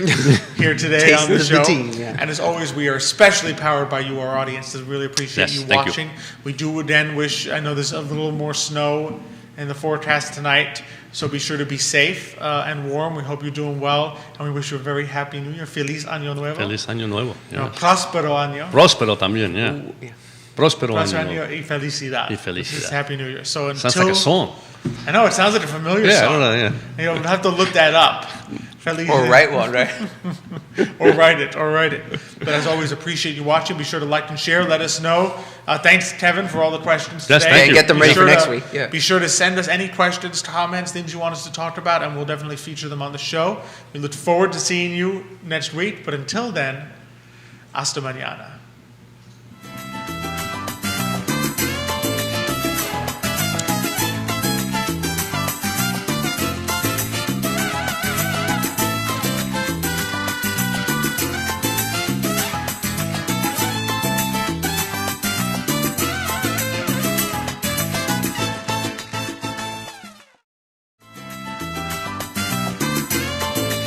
here today on the show. And as always, we are especially powered by you, our audience. We really appreciate you watching. We do again wish, I know there's a little more snow in the forecast tonight, so be sure to be safe and warm. We hope you're doing well, and we wish you a very happy New Year. Feliz Año Nuevo. Feliz Año Nuevo. Yeah. Próspero año. Próspero también, yeah. Próspero año y felicidad. Y felicidad. Happy New Year. So sounds like a song. I know, it sounds like a familiar song. I don't know, yeah. We'll have to look that up. Or write one, right? or write it. But as always, appreciate you watching. Be sure to like and share. Let us know. Thanks, Kevin, for all the questions today. Thank you. Get them ready for next week. Yeah. Be sure to send us any questions, comments, things you want us to talk about, and we'll definitely feature them on the show. We look forward to seeing you next week. But until then, hasta mañana.